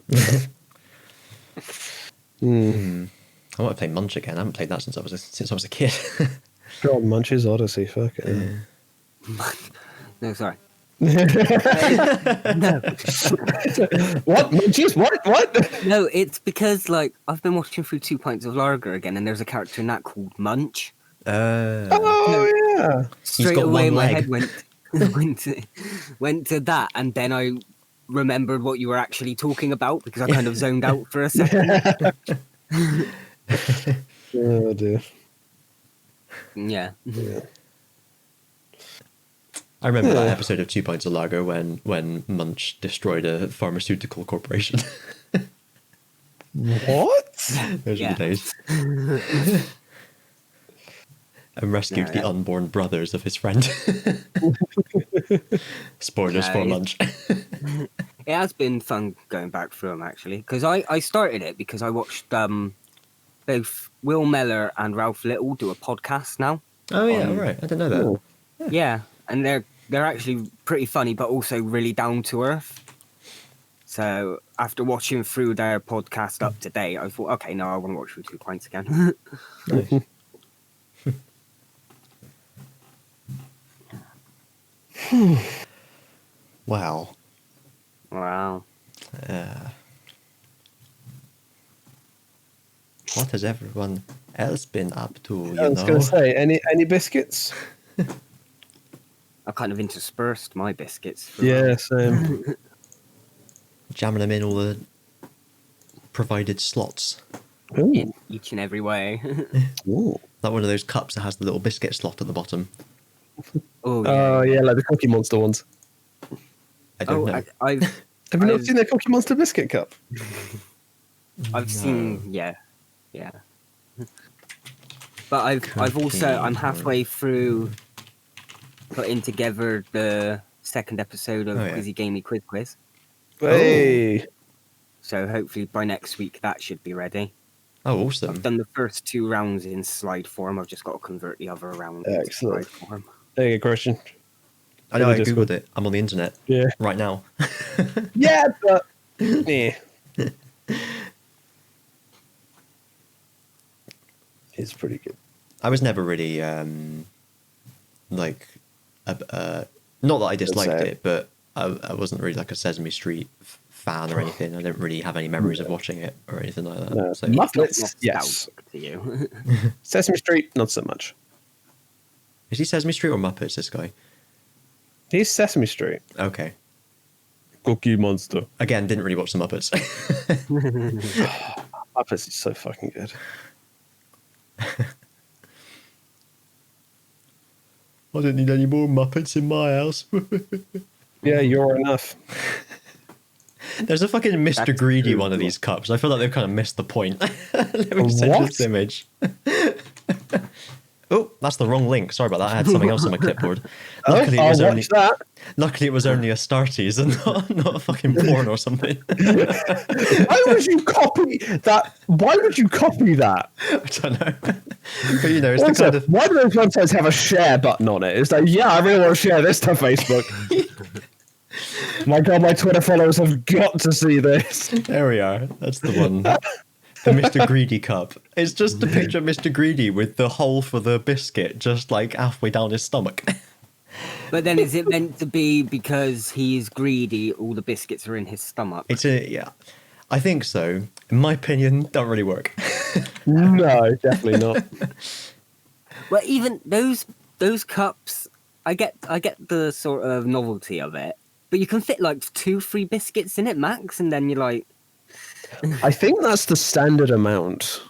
I want to play Munch again. I haven't played that since I was a kid. God, Munch's Odyssey, fuck it. No, sorry. No. What? Munchies? What? No, it's because like I've been watching through 2 Pints of Lager again, and there's a character in that called Munch. Oh yeah. Straight got away, one my leg. head went to that, and then I remembered what you were actually talking about because I kind of zoned out for a second. Oh dear. Yeah. I remember that episode of 2 Pints of Lager when Munch destroyed a pharmaceutical corporation. What? Those Yeah. were the days. And rescued the unborn brothers of his friend. Spoilers for Munch. It has been fun going back through them, actually, because I started it because I watched both Will Meller and Ralph Little do a podcast now. Oh yeah, right. I didn't know that. Oh. Yeah, and they're actually pretty funny, but also really down to earth. So after watching through their podcast up to date, I thought, okay, no, I want to watch through 2 Pints again. Nice. Wow. Wow. What has everyone else been up to? I was going to say, any biscuits? I kind of interspersed my biscuits. Yeah, same. Jamming them in all the provided slots. In each and every way. Ooh. Like one of those cups that has the little biscuit slot at the bottom. Oh, Oh yeah, like the Cookie Monster ones. I don't know. I've Have you not seen the Cookie Monster biscuit cup? seen, yeah. But I've also, I'm halfway through putting together the second episode of Quizzy Gamey Quiz. Hey. So hopefully by next week that should be ready. Oh, awesome. I've done the first 2 rounds in slide form. I've just got to convert the other round into Excellent. slide form. There you go, Christian. I know, I Discord. googled it. I'm on the internet right now. Yeah, but yeah, it's pretty good. I was never really like, not that I disliked it, but I wasn't really like a Sesame Street fan or anything. I don't really have any memories of watching it or anything like that. No. So, Muppets, yes. To you. Sesame Street, not so much. is he Sesame Street or Muppets? This guy. He's Sesame Street. Okay. Cookie Monster. Again, didn't really watch the Muppets. Muppets is so fucking good. I don't need any more Muppets in my house. Yeah, you're enough. There's a fucking Mr. That's Greedy true. one of these cups. I feel like they've kind of missed the point. Let me send you What? this image. Oh, that's the wrong link. Sorry about that. I had something else on my clipboard. Luckily, I'll it was watch only that. luckily it was only Astartes and not a fucking porn or something. Why would you copy that? Why would you copy that? I don't know. But you know, it's Also, the kind of why do those websites have a share button on it? It's like, yeah, I really want to share this to Facebook. My God, my Twitter followers have got to see this. there we are. That's the one. The Mr. Greedy cup. It's just a picture of Mr. Greedy with the hole for the biscuit just like halfway down his stomach. But then is it meant to be because he is greedy, all the biscuits are in his stomach? Yeah. I think so. In my opinion, don't really work. No, definitely not. Well, even those cups, I get the sort of novelty of it, but you can fit like 2-3 biscuits in it max, and then you're like, I think that's the standard amount.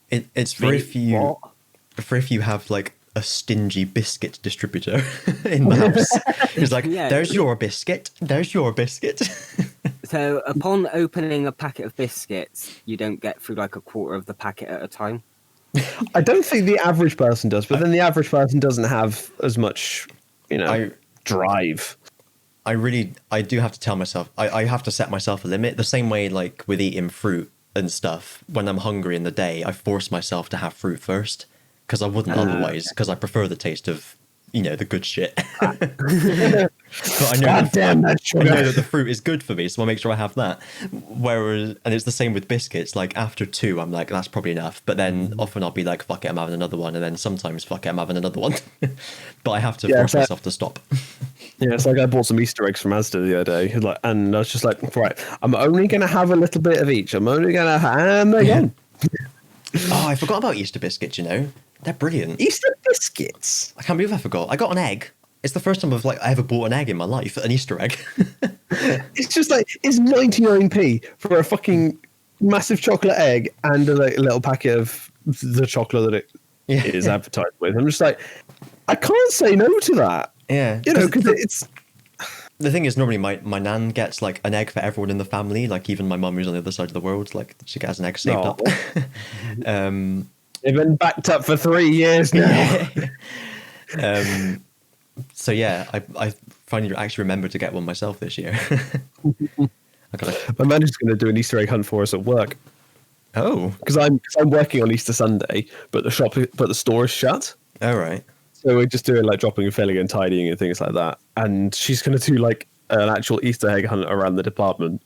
It's for if you what? have like a stingy biscuit distributor in the house. It's like, Yeah. there's your biscuit, there's your biscuit. So upon opening a packet of biscuits, you don't get through like a quarter of the packet at a time. I don't think the average person does, but then the average person doesn't have as much, drive. I do have to tell myself, I have to set myself a limit. The same way, like with eating fruit and stuff, when I'm hungry in the day, I force myself to have fruit first because I wouldn't otherwise, because I prefer the taste of, the good shit. But I know, God damn that I sugar. know that the fruit is good for me, so I make sure I have that. Whereas, and it's the same with biscuits, like after 2, I'm like, that's probably enough. But then often I'll be like, fuck it, I'm having another one. And then sometimes, fuck it, I'm having another one. But I have to force myself to stop. Yeah, it's like I bought some Easter eggs from Asda the other day, and I was just like, right, I'm only going to have a little bit of each. I'm only going to ham again. Oh, I forgot about Easter biscuits, They're brilliant. Easter biscuits. I can't believe I forgot. I got an egg. It's the first time I ever bought an egg in my life, an Easter egg. It's just like, it's 99p for a fucking massive chocolate egg and a little packet of the chocolate that it is advertised with. I'm just like, I can't say no to that. Yeah. Because it's... The thing is, normally my nan gets like an egg for everyone in the family, like even my mum who's on the other side of the world, like she gets an egg saved up. They've been backed up for 3 years now. So yeah, I finally actually remembered to get one myself this year. My manager's going to do an Easter egg hunt for us at work. Oh, Because I'm working on Easter Sunday, but the store is shut. all right. So we're just doing like dropping and filling and tidying and things like that. And she's going to do like an actual Easter egg hunt around the department.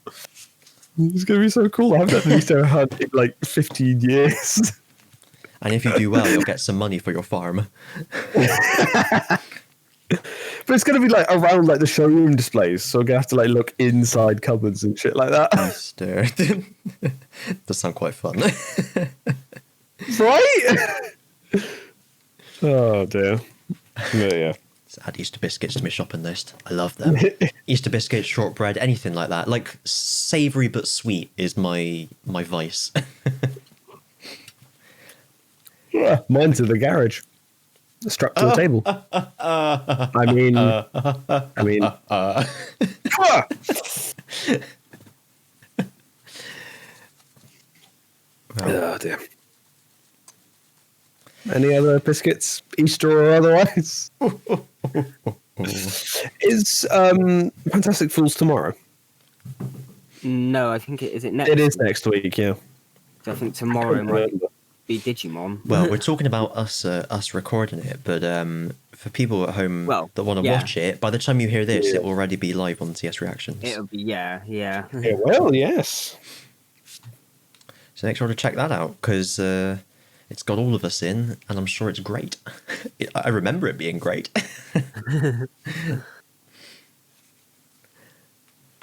It's going to be so cool. I haven't done an Easter egg hunt in like 15 years. And if you do well, you'll get some money for your farm. But it's going to be like around like the showroom displays. So we're going to have to like look inside cupboards and shit like that. Easter. Does sound quite fun. Right? Oh dear. Yeah. Let's add Easter biscuits to my shopping list. I love them. Easter biscuits, shortbread, anything like that. Like savoury but sweet is my vice. Yeah, mine's in the garage. Strapped to the table. I mean. Oh dear. Any other biscuits, Easter or otherwise? Is Fantastic Fools tomorrow? No, I think is it next? It is next week, yeah. So I think tomorrow might be Digimon. Well, we're talking about us recording it, but for people at home that want to watch it, by the time you hear this, it will already be live on TS Reactions. It'll be yeah. It will, yes. So make sure to check that out because it's got all of us in, and I'm sure it's great. I remember it being great.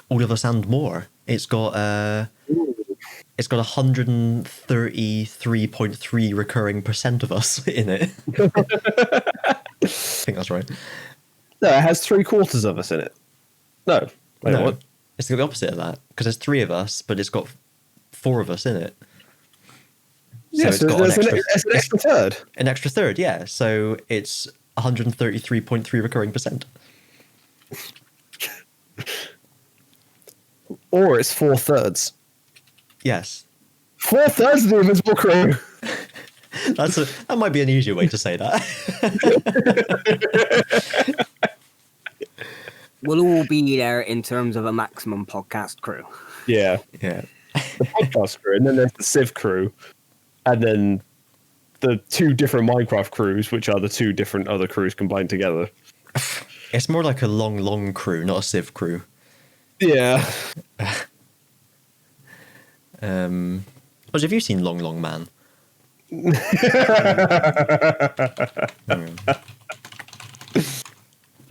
All of us and more. It's got 133.3 recurring % of us in it. I think that's right. No, it has 3/4 of us in it. No, wait, No, what? it's the opposite of that because there's 3 of us, but it's got 4 of us in it. So Yes, there's an extra third. An extra third, yeah. So it's 133.3 recurring %. Or it's 4/3. Yes. 4/3 of the Invisible Crew. That might be an easier way to say that. We'll all be there in terms of a maximum podcast crew. Yeah. Yeah. The podcast crew, and then there's the Civ crew, and then the 2 different Minecraft crews, which are the 2 different other crews combined together. It's more like a long crew, not a Civ crew. Yeah. But have you seen Long Man?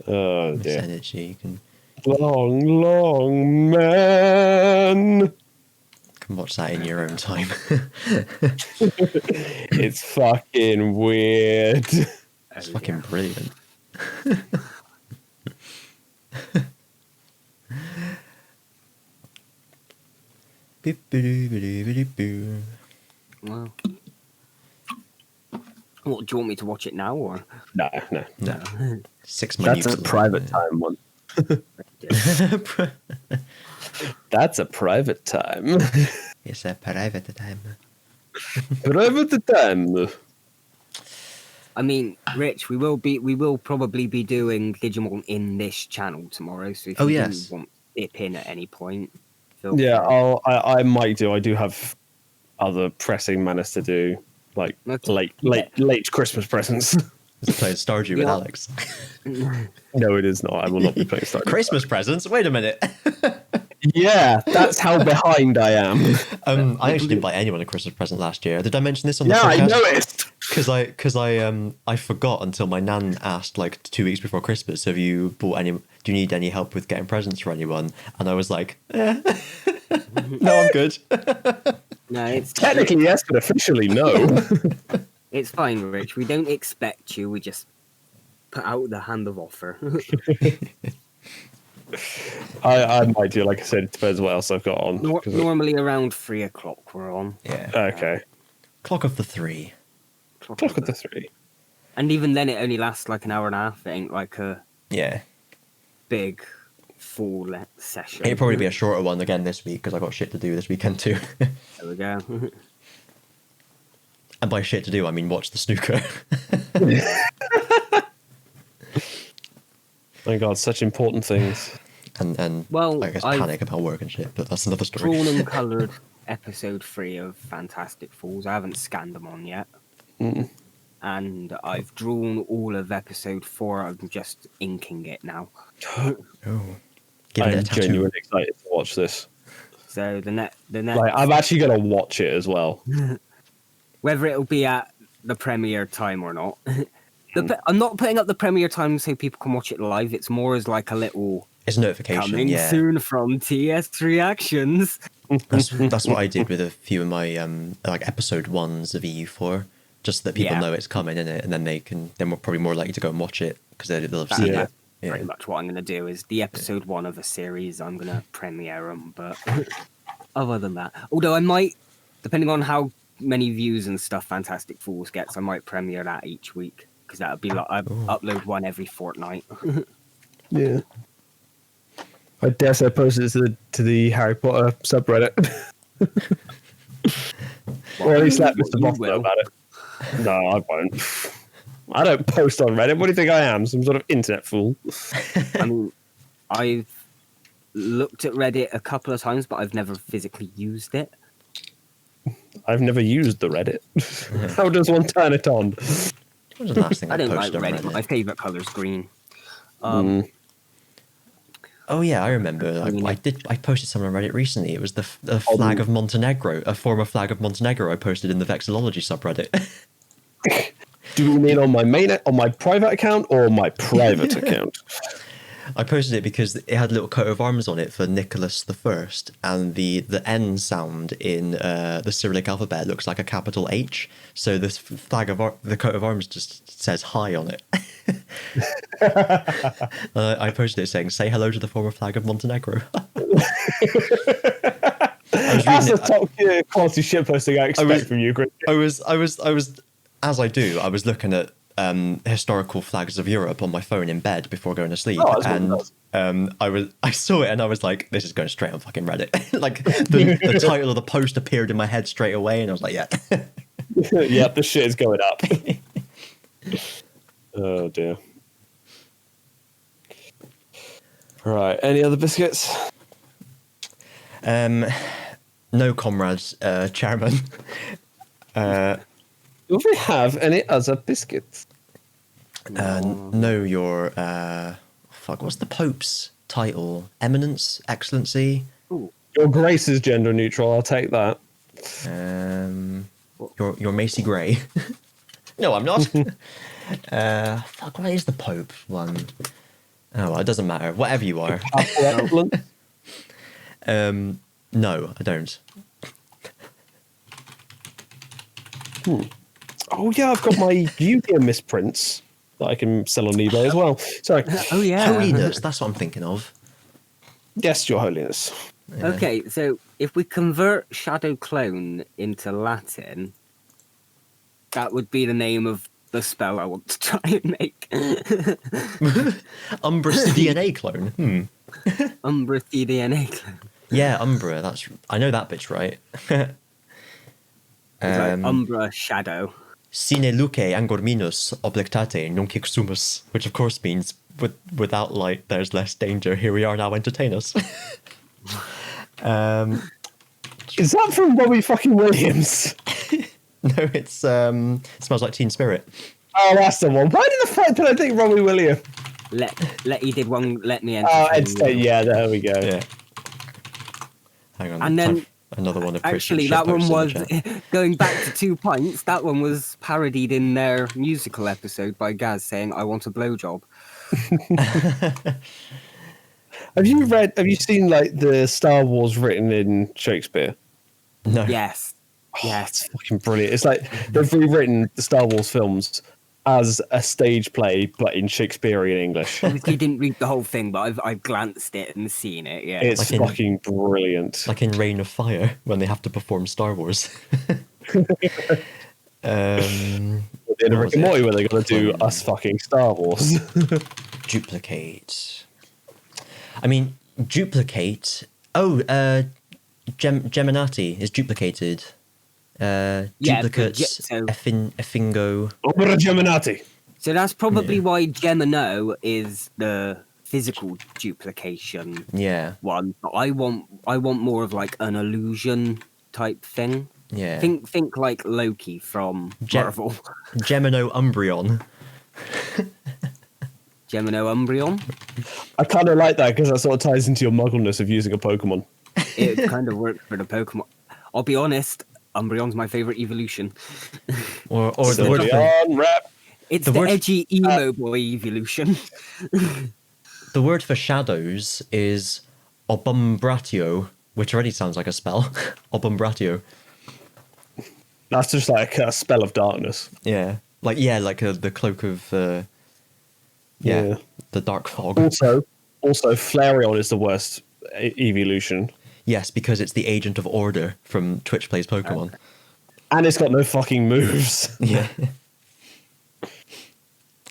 Oh dear. Energy, you can Long man. watch that in your own time. It's fucking weird. It's fucking brilliant. Wow. What, do you want me to watch it now or? No. 6 minutes. That's a private time one. That's a private time. It's a private time. Private time. I mean, Rich, we will probably be doing Digimon in this channel tomorrow. So if you do want to dip in at any point, feel free. I might do. I do have other pressing matters to do, like late Christmas presents. It's playing Stardew with Alex. No, it is not. I will not be playing Stardew. Christmas presents? Wait a minute. Yeah, that's how behind I am. I actually didn't buy anyone a Christmas present last year. Did I mention this on the podcast? Yeah, I noticed. Because I forgot until my nan asked like 2 weeks before Christmas, have you bought any? Do you need any help with getting presents for anyone? And I was like, no, I'm good. No, it's Technically yes, but officially no. It's fine, Rich. We don't expect you. We just put out the hand of offer. I might do. Like I said, it depends what else I've got on. Normally around 3 o'clock we're on. Yeah. Okay. Clock of the 3. Clock of the 3. And even then, it only lasts like an hour and a half. It ain't like a big full session. It'd probably be a shorter one again this week because I got shit to do this weekend too. There we go. And by shit to do, I mean watch the snooker. My God, such important things. And well, I guess panic about work and shit, but that's another story. Drawn and coloured episode 3 of Fantastic Falls. I haven't scanned them on yet. And I've drawn all of episode 4. I'm just inking it now. Oh. I'm genuinely excited to watch this. So the next, like, I'm actually gonna watch it as well. Whether it'll be at the premiere time or not. I'm not putting up the premiere time so people can watch it live. It's more as like a little. It's a notification. Coming soon from TS Reactions. That's what I did with a few of my like episode 1s of EU4, just so that people know it's coming in it, and then then we're probably more likely to go and watch it because they'll have seen it. Yeah. Pretty much what I'm going to do is the episode 1 of a series. I'm going to premiere them, but other than that, although I might, depending on how many views and stuff Fantastic Falls gets, I might premiere that each week because that would be like I upload one every fortnight. Yeah. I dare say post it to the Harry Potter subreddit. Or at least let Mr. Boss know about it. No, I won't. I don't post on Reddit. What do you think I am? Some sort of internet fool? I mean, I've looked at Reddit a couple of times, but I've never physically used it. I've never used the Reddit. How does one turn it on? What was the last thing I don't like posted on Reddit. Reddit? My favorite color is green. Oh yeah, I remember. I posted something on Reddit recently. It was the flag of Montenegro, a former flag of Montenegro. I posted in the Vexillology subreddit. Do you mean on my private account or my private account? I posted it because it had a little coat of arms on it for Nicholas I, and the N sound in the Cyrillic alphabet looks like a capital H. So this flag of the coat of arms just says "Hi" on it. I posted it saying, "Say hello to the former flag of Montenegro." That's the top tier quality shit posting I expect from you, Chris. I was, as I do, I was looking at historical flags of Europe on my phone in bed before going to sleep, and I saw it and I was like, this is going straight on fucking Reddit. Like the title of the post appeared in my head straight away, and I was like, yeah. Yep, the shit is going up. Oh dear. Right, any other biscuits? No, comrades, chairman. Do we have any other biscuits? No, your what's the Pope's title? Eminence, Excellency. Ooh. Your Grace is gender neutral. I'll take that. Your Macy Gray. No, I'm not. What is the Pope one? Oh, well, it doesn't matter. Whatever you are. No, I don't. Oh yeah, I've got my Yu-Gi-Oh misprints that I can sell on eBay as well. Sorry. Oh yeah. Holiness, that's what I'm thinking of. Yes, Your Holiness. Yeah. Okay, so if we convert Shadow Clone into Latin, that would be the name of the spell I want to try and make. Umbra DNA clone. Umbra DNA clone. Yeah, Umbra. I know that bit's right. It's like Umbra Shadow. Sine luce angorminus oblectate nunc sumus, which of course means without light there's less danger. Here we are now, entertain us. Is that from Robbie fucking Williams? No, it's Smells Like Teen Spirit. Oh, that's the one. Why did the fuck did I think Robbie Williams? He did one. Let me enter. Oh, yeah, there we go. Yeah. Hang on. And then another one of actually, that one was going back to 2 pints. That one was parodied in their musical episode by Gaz saying, "I want a blowjob." Have you seen like the Star Wars written in Shakespeare? No. Yes. Yes, it's fucking brilliant. It's like they've rewritten the Star Wars films as a stage play, but in Shakespearean English. Obviously, didn't read the whole thing, but I've glanced it and seen it. Yeah, it's like fucking brilliant. Like in Reign of Fire, when they have to perform Star Wars. In Rick and Morty, where they're gonna do us fucking Star Wars. Duplicate. I mean, duplicate. Oh, Geminati is duplicated. Duplicates. Effingo. Opera Geminati. So that's probably why Gemino is the physical duplication. Yeah. One. But I want more of like an illusion type thing. Yeah. Think like Loki from Marvel. Gemino Umbreon. Gemino Umbreon. I kind of like that because that sort of ties into your muggleness of using a Pokemon. It kind of works for the Pokemon. I'll be honest, Umbreon's my favorite evolution. or the word for, rap. It's the edgy emo boy evolution. The word for shadows is Obumbratio, which already sounds like a spell. Obumbratio. That's just like a spell of darkness. Yeah, like the cloak of the dark fog. Also, Flareon is the worst evolution. Yes, because it's the agent of order from Twitch Plays Pokemon. And it's got no fucking moves. Yeah.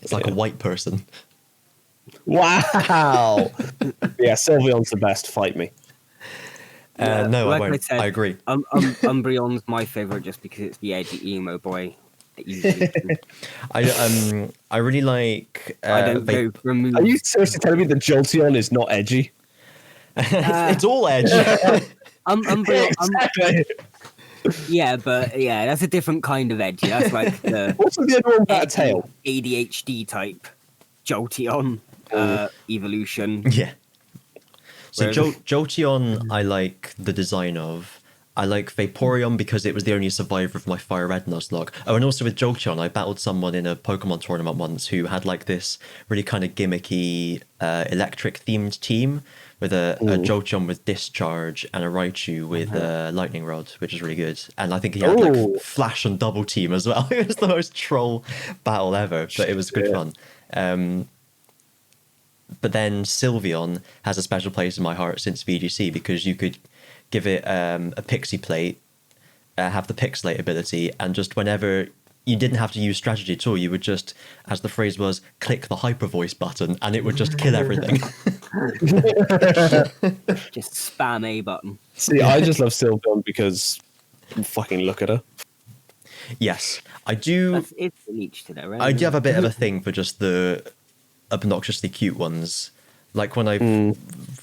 It's like a white person. Wow. Yeah, Sylveon's the best. Fight me. No, like I won't. I agree. Umbreon's my favorite just because it's the edgy emo boy. I really like. I don't go remove. Are you seriously telling me that Jolteon is not edgy? It's all edge. Umbreon. Exactly. Yeah, but yeah, that's a different kind of edgy. That's like the What's the other one without a tail? ADHD type Jolteon evolution. Yeah. So Whereas- Jolteon, I like the design of. I like Vaporeon because it was the only survivor of my Fire Red Nuzlocke. Oh, and also with Jolteon, I battled someone in a Pokemon tournament once who had like this really kind of gimmicky electric themed team with a Jolteon with Discharge and a Raichu with Lightning Rod, which is really good. And I think he had like Flash and Double Team as well. It was the most troll battle ever, but it was good fun. But then Sylveon has a special place in my heart since VGC because you could give it a Pixie Plate, have the Pixelate ability, and just whenever you didn't have to use strategy at all, you would just, as the phrase was, click the Hyper Voice button, and it would just kill everything. Just spam A button. See, I just love Sylveon because fucking look at her. Yes, I do. It's an each to their own. I do have a bit of a thing for just the obnoxiously cute ones. Like when I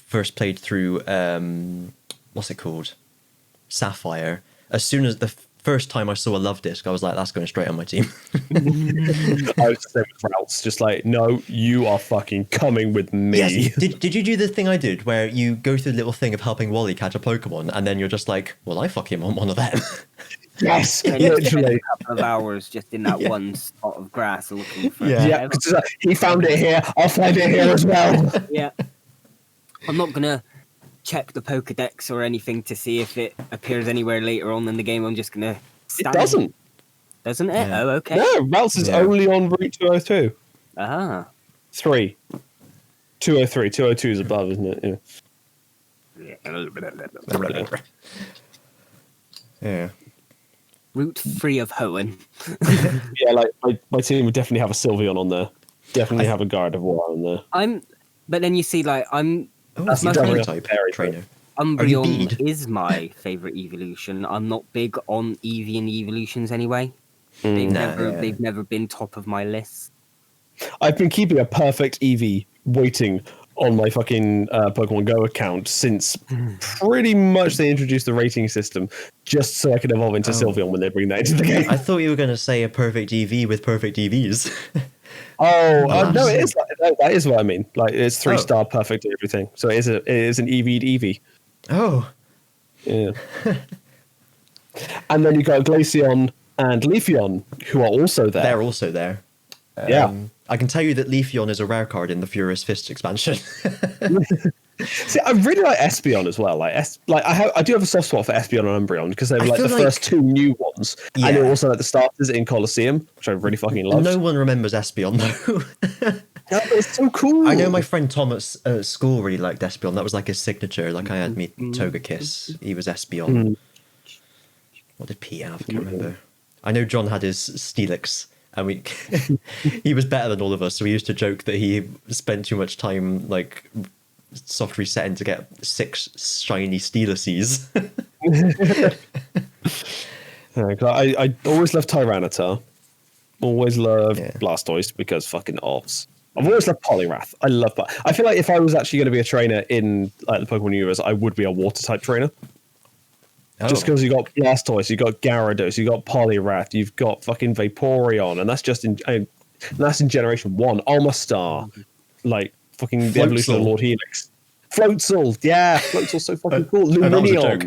first played through, what's it called? Sapphire. As soon as the first time I saw a love disc, I was like, that's going straight on my team. I was the same with Routes, just like, no, you are fucking coming with me. Yes. Did you do the thing I did where you go through the little thing of helping Wally catch a Pokemon and then you're just like, well, I fucking want one of them. Yes, And you spend literally. a couple of hours just in that one spot of grass looking for Yeah. it. Yeah, 'cause it's like, he found it here. I'll find it here as well. Yeah. I'm not gonna check the Pokedex or anything to see if it appears anywhere later on in the game. I'm just gonna It stand doesn't. Doesn't it? Yeah. Oh, okay. No, Routes is Yeah. only on Route 202. Ah. 3. 203. 202 is above, isn't it? Yeah. Route 3 of Hoenn. Yeah, like my team would definitely have a Sylveon on there. Definitely have a Gardevoir on there. But then you see, like, Oh, That's that's my my fairy favourite type fairy trainer. Umbreon Bead? is my favourite evolution. I'm not big on Eevee and Eeveelutions anyway. They've Nah, never been top of my list. I've been keeping a perfect Eevee waiting on my fucking Pokemon Go account since pretty much they introduced the rating system, just so I could evolve into Sylveon when they bring that into the game. I thought you were going to say a perfect EV with perfect EVs. No, it is. That is what I mean. Like it's 3-star perfect everything. So it is an EV'd Eevee. Oh. Yeah. And then you got Glaceon and Leafeon, who are also there. They're also there. Yeah. I can tell you that Leafeon is a rare card in the Furious Fist expansion. See, I really like Espeon as well. I do have a soft spot for Espeon and Umbreon because they were I like the feel like- first two new ones, and they Yeah. were also like the starters in Colosseum, which I really fucking loved. No one remembers Espeon, though. Yeah, but it's so cool. I know my friend Tom at school really liked Espeon. That was like his signature. Like I had me Togekiss. He was Espeon. What did Pete have? I can't remember. I know John had his Steelix. And he was better than all of us, so we used to joke that he spent too much time like soft resetting to get 6 shiny Steelaces. I always loved Tyranitar. Always loved Yeah. Blastoise because fucking ops. I've always loved Poliwrath. I love that. I feel like if I was actually going to be a trainer in like the Pokemon universe, I would be a water type trainer. Just because you got Blastoise, you got Gyarados, you got Poliwrath, you've got fucking Vaporeon, and that's just in Generation 1. Almastar, like fucking the evolution of Floatzel. Lord Helix. Floatzel, yeah, Floatzel's so fucking cool. that was a Luminion.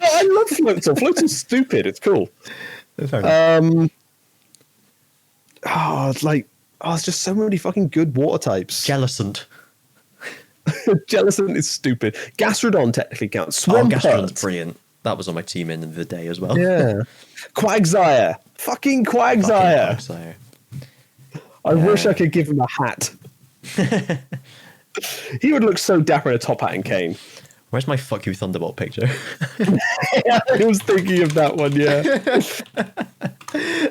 No, I love Floatzel. Floatzel's stupid. It's cool. Fair enough. It's just so many fucking good water types. Jellicent. Jellicent is stupid. Gastrodon technically counts. Oh, Swampert. Gastrodon's brilliant. That was on my team in the day as well. Yeah. Quagsire. Fucking Quagsire. Quagsire. I wish I could give him a hat. He would look so dapper in a top hat and cane. Where's my fuck you Thunderbolt picture? Yeah, I was thinking of that one, yeah.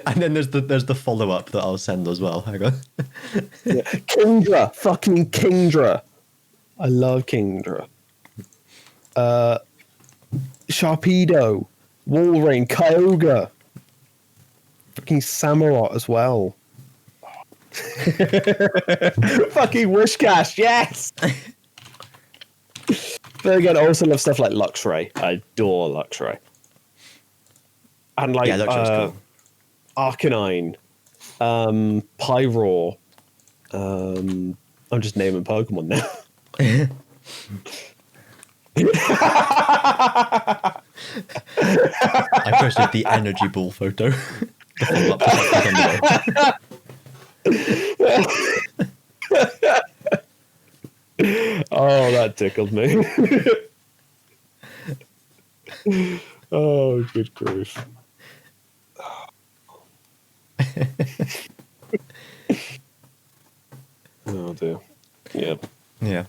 And then there's the follow up that I'll send as well. Hang on. Kingdra. Fucking Kingdra. I love Kingdra. Sharpedo. Walrein. Kyogre. Fucking Samurott as well. Fucking Wishcash, yes! But again, I also love stuff like Luxray. I adore Luxray. and like Yeah, Electro's cool. Arcanine, Pyroar. I'm just naming Pokemon now. I posted the energy ball photo. The follow-up to something. Oh, that tickled me. Oh, good grief. Oh dear. Yeah. Yeah.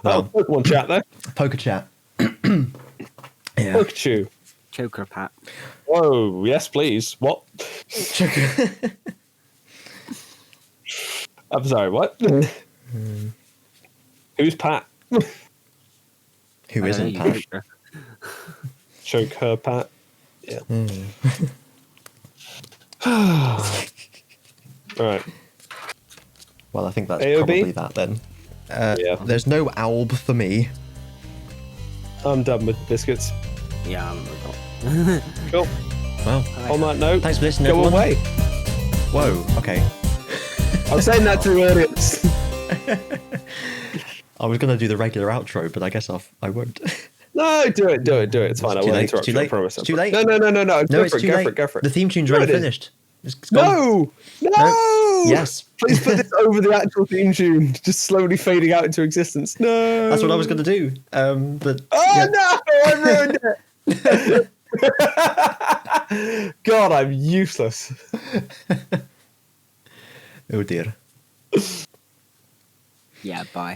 Oh, Well, Pokemon chat there. poker chat. Yeah. Pikachu. Choker Pat. Whoa, yes, please. What? I'm sorry, what? Who's Pat? Who isn't I don't know, you Pat? choker. Choke her, Pat. Yeah. All right. Well, I think that's AOB? probably that then. Yeah. There's no Alb for me. I'm done with biscuits. Yeah, I'm Cool. Well, On that note, thanks for listening, go everyone. away. Whoa, okay. I'm saying that to the audience. I was going to do the regular outro, but I guess I won't. No, do it. It's fine. I too won't late, interrupt too you. I late, promise. it's too late. No. No, Go it's for it. too Go late. for it. Go for it. The theme tune's No, already it is. finished. It's gone. No. Yes. Please put this over the actual theme tune, just slowly fading out into existence. No. That's what I was going to do. But Oh yeah. no! I ruined it. God, I'm useless. Oh dear. Yeah, bye.